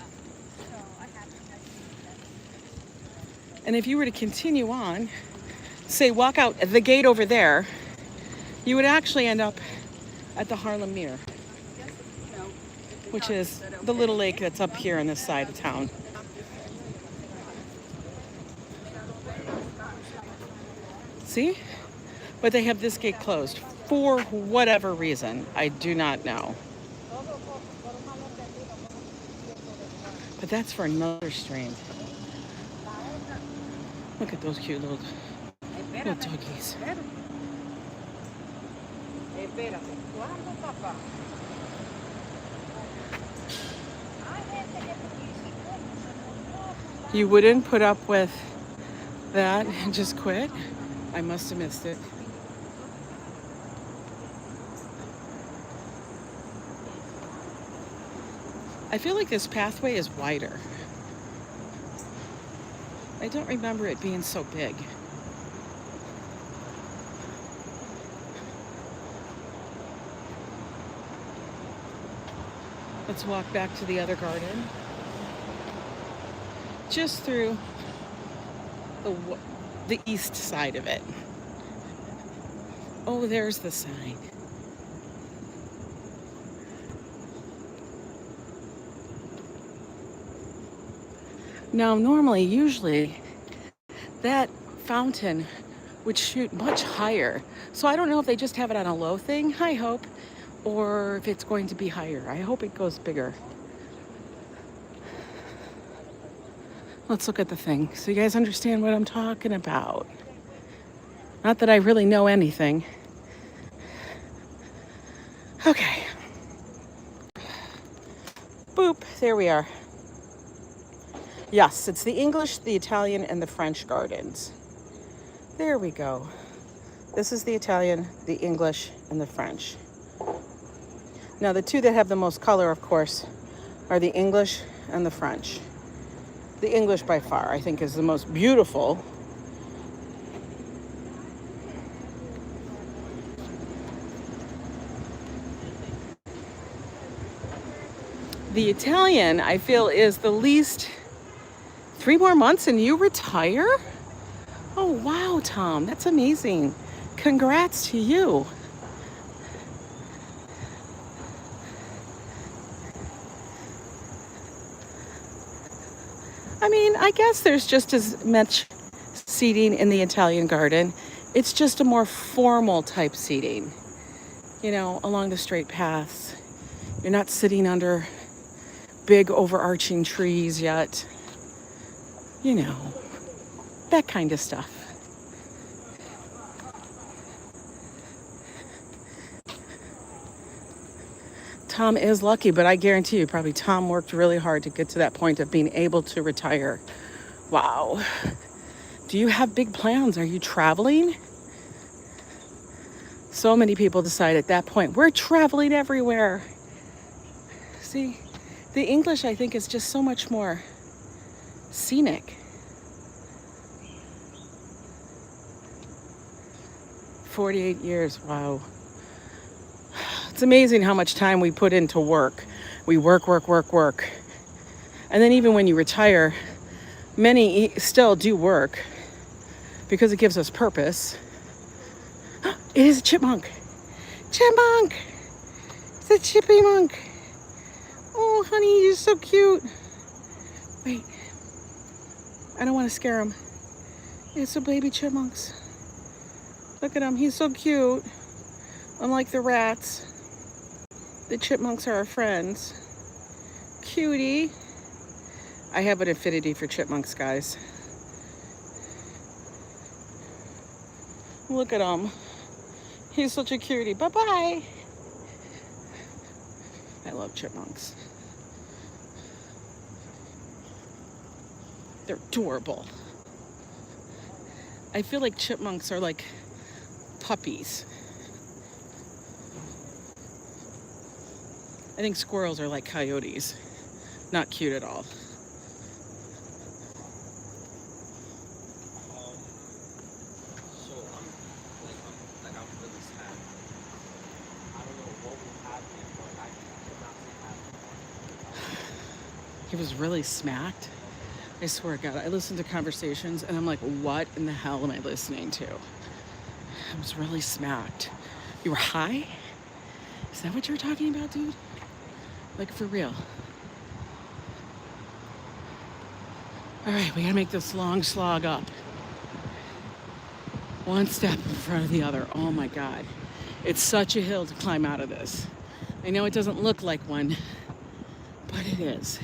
And if you were to continue on, say walk out the gate over there, you would actually end up at the Harlem Mere, which is the little lake that's up here on this side of town. See? But they have this gate closed for whatever reason. I do not know. But that's for another stream. Look at those cute little doggies. You wouldn't put up with that and just quit? I must have missed it. I feel like this pathway is wider. I don't remember it being so big. Let's walk back to the other garden. Just through the east side of it. Oh, there's the sign. Now, usually, that fountain would shoot much higher. So I don't know if they just have it on a low thing, I hope, or if it's going to be higher. I hope it goes bigger. Let's look at the thing so you guys understand what I'm talking about. Not that I really know anything. Okay. Boop, there we are. Yes, it's the English, the Italian, and the French gardens. There we go. This is the Italian, the English, and the French. Now, the two that have the most color, of course, are the English and the French. The English, by far, I think, is the most beautiful. The Italian, I feel, is the least. 3 more months and you retire? Oh, wow, Tom, that's amazing. Congrats to you. I mean, I guess there's just as much seating in the Italian garden. It's just a more formal type seating, you know, along the straight paths. You're not sitting under big overarching trees yet. You know, that kind of stuff. Tom is lucky, but I guarantee you, probably Tom worked really hard to get to that point of being able to retire. Wow. Do you have big plans? Are you traveling? So many people decide at that point, we're traveling everywhere. See, the English, I think, is just so much more scenic. 48 years, wow. It's amazing how much time we put into work. We work. And then even when you retire, many still do work because it gives us purpose. It is a chipmunk. Chipmunk! It's a chippy monk. Oh, honey, you're so cute. Wait. I don't want to scare him. It's a baby chipmunks. Look at him. He's so cute. Unlike the rats, the chipmunks are our friends. Cutie. I have an affinity for chipmunks, guys. Look at him. He's such a cutie. Bye-bye. I love chipmunks. They're adorable. I feel like chipmunks are like puppies. I think squirrels are like coyotes. Not cute at all. He was really smacked. I swear to God, I listened to conversations and I'm like, what in the hell am I listening to? I was really smacked. You were high? Is that what you were talking about, dude? Like, for real. All right, we gotta make this long slog up. One step in front of the other. Oh my God. It's such a hill to climb out of this. I know it doesn't look like one, but it is.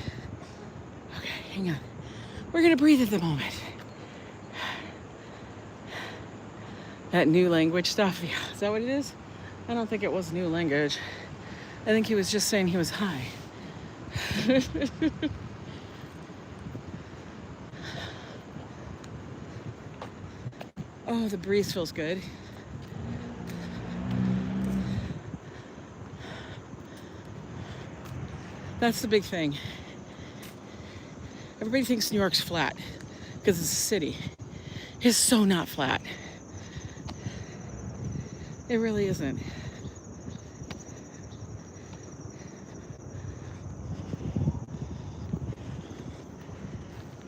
Okay, hang on. We're gonna breathe at the moment. That new language stuff, yeah, is that what it is? I don't think it was new language. I think he was just saying he was high. Oh, the breeze feels good. That's the big thing. Everybody thinks New York's flat because it's a city. It's so not flat. It really isn't.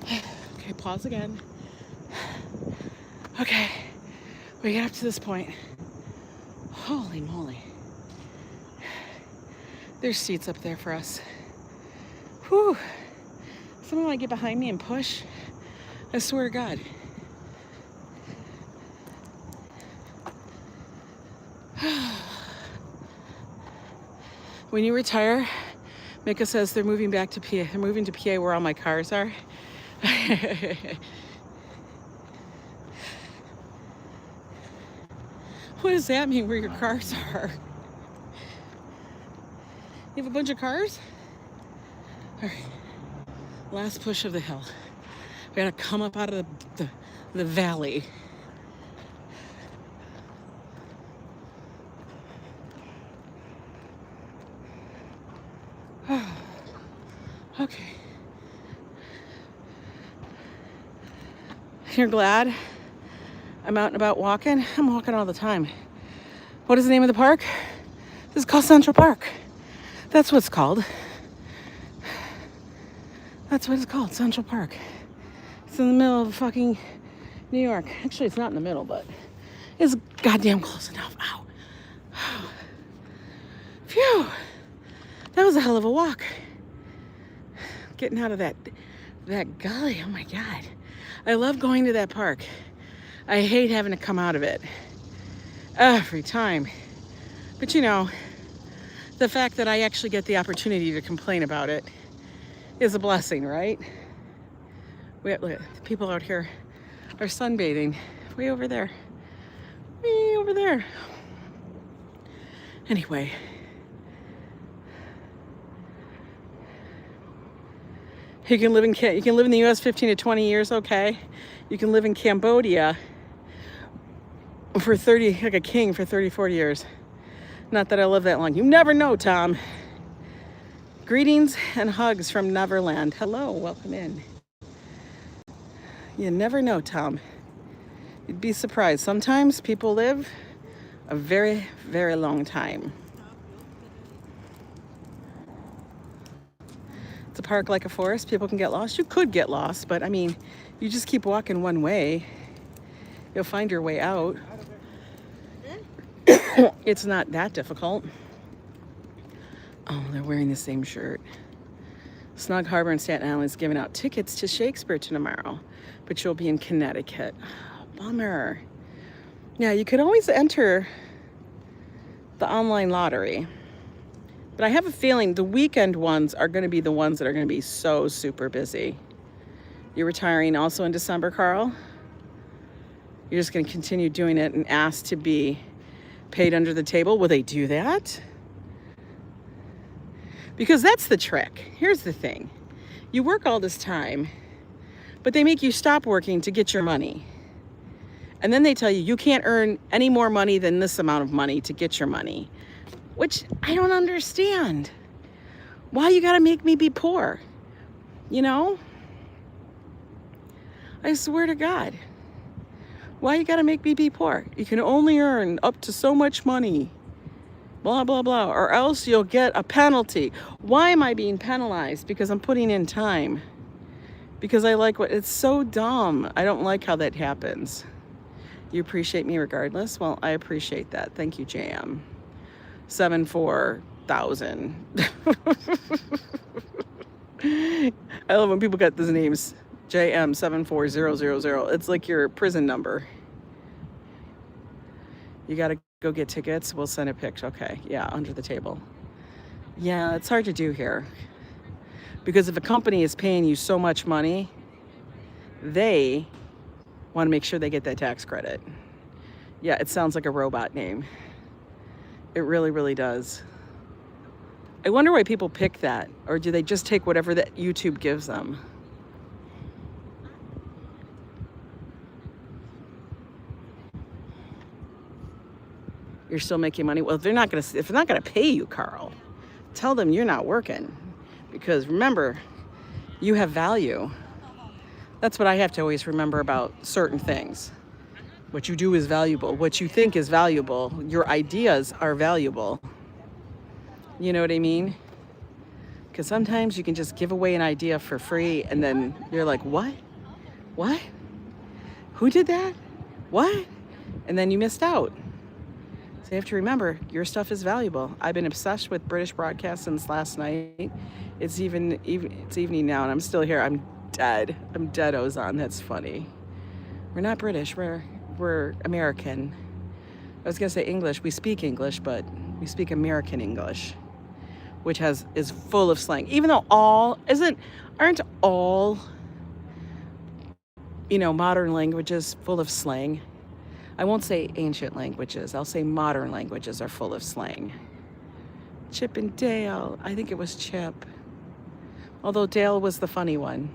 Okay, pause again. Okay, we get up to this point. Holy moly. There's seats up there for us. Whew. Someone want to get behind me and push? I swear to God. When you retire, Mika says they're moving back to PA. They're moving to PA where all my cars are. What does that mean, where your cars are? You have a bunch of cars? All right. Last push of the hill. We gotta come up out of the valley. Okay. You're glad I'm out and about walking? I'm walking all the time. What is the name of the park? This is called Central Park. That's what it's called. That's what it's called, Central Park. It's in the middle of fucking New York. Actually, it's not in the middle, but it's goddamn close enough. Ow. Phew. That was a hell of a walk. Getting out of that gully. Oh my God. I love going to that park. I hate having to come out of it every time. But you know, the fact that I actually get the opportunity to complain about it is a blessing, right? Look, the people out here are sunbathing way over there. Way over there. Anyway. You can live in the US 15 to 20 years, okay? You can live in Cambodia for 30, like a king for 30, 40 years. Not that I live that long. You never know, Tom. Greetings and hugs from Neverland. Hello, welcome in. You never know, Tom. You'd be surprised. Sometimes people live a very, very long time. It's a park like a forest. People can get lost. You could get lost, but I mean, you just keep walking one way. You'll find your way out. It's not that difficult. Oh, they're wearing the same shirt. Snug Harbor in Staten Island is giving out tickets to Shakespeare tomorrow, but you'll be in Connecticut. Oh, bummer. Yeah, you could always enter the online lottery. But I have a feeling the weekend ones are going to be the ones that are going to be so super busy. You're retiring also in December, Carl? You're just going to continue doing it and ask to be paid under the table? Will they do that? Because that's the trick. Here's the thing. You work all this time, but they make you stop working to get your money. And then they tell you you can't earn any more money than this amount of money to get your money. Which I don't understand. Why you gotta make me be poor? You know? I swear to God. Why you gotta make me be poor? You can only earn up to so much money. Blah, blah, blah. Or else you'll get a penalty. Why am I being penalized? Because I'm putting in time. Because I like it's so dumb. I don't like how that happens. You appreciate me regardless? Well, I appreciate that. Thank you, JM. 74,000. I love when people get these names. JM 74000. It's like your prison number. You gotta go get tickets. We'll send a picture. Okay, yeah, under the table. Yeah, it's hard to do here. Because if a company is paying you so much money, they want to make sure they get that tax credit. Yeah, it sounds like a robot name. It really, really does. I wonder why people pick that, or do they just take whatever that YouTube gives them? You're still making money. Well, if they're not gonna pay you, Carl, tell them you're not working, because remember, you have value. That's what I have to always remember about certain things. What you do is valuable. What you think is valuable. Your ideas are valuable. You know what I mean? Because sometimes you can just give away an idea for free and then you're like, what? What? Who did that? What? And then you missed out. So you have to remember, your stuff is valuable. I've been obsessed with British broadcast since last night. It's evening now and I'm still here. I'm dead. I'm dead, Ozan. That's funny. We're not British. We're American. I was gonna say English. We speak English, but we speak American English, which is full of slang. Even though aren't all modern languages full of slang? I won't say ancient languages. I'll say modern languages are full of slang. Chip and Dale. I think it was Chip. Although Dale was the funny one.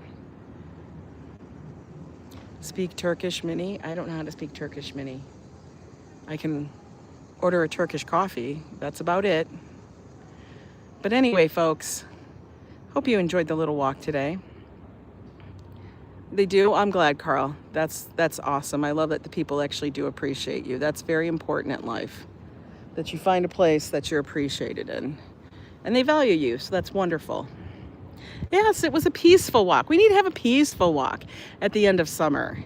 Speak Turkish, Minnie? I don't know how to speak Turkish, Minnie. I can order a Turkish coffee. That's about it. But anyway, folks, hope you enjoyed the little walk today. They do? I'm glad, Carl. That's awesome. I love that the people actually do appreciate you. That's very important in life, that you find a place that you're appreciated in. And they value you, so that's wonderful. Yes, it was a peaceful walk. We need to have a peaceful walk at the end of summer.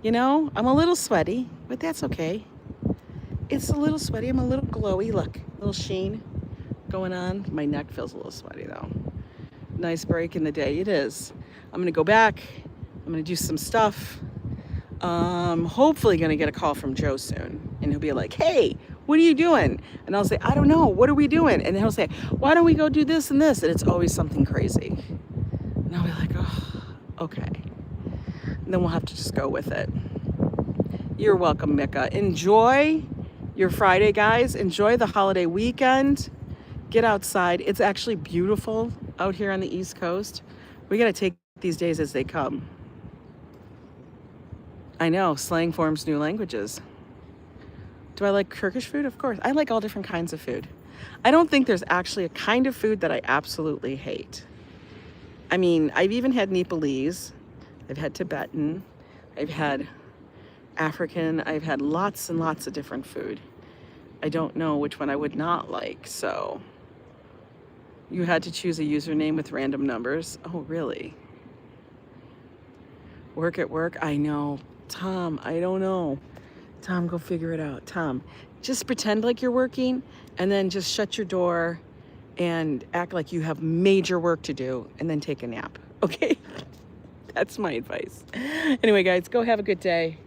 You know, I'm a little sweaty, but that's okay. It's a little sweaty. I'm a little glowy. Look, a little sheen going on. My neck feels a little sweaty though. Nice break in the day. It is. I'm going to go back. I'm going to do some stuff. Hopefully going to get a call from Joe soon. And he'll be like, hey, what are you doing? And I'll say, I don't know. What are we doing? And he'll say, why don't we go do this and this? And it's always something crazy. And I'll be like, oh, okay. And then we'll have to just go with it. You're welcome, Mika. Enjoy your Friday, guys. Enjoy the holiday weekend. Get outside. It's actually beautiful out here on the East Coast. We got to take these days as they come. I know, slang forms new languages. Do I like Turkish food? Of course. I like all different kinds of food. I don't think there's actually a kind of food that I absolutely hate. I mean, I've even had Nepalese. I've had Tibetan. I've had African. I've had lots and lots of different food. I don't know which one I would not like, so you had to choose a username with random numbers. Oh, really? Work at work? I know. Tom, I don't know. Tom, go figure it out. Tom, just pretend like you're working and then just shut your door and act like you have major work to do and then take a nap. Okay? That's my advice. Anyway, guys, go have a good day.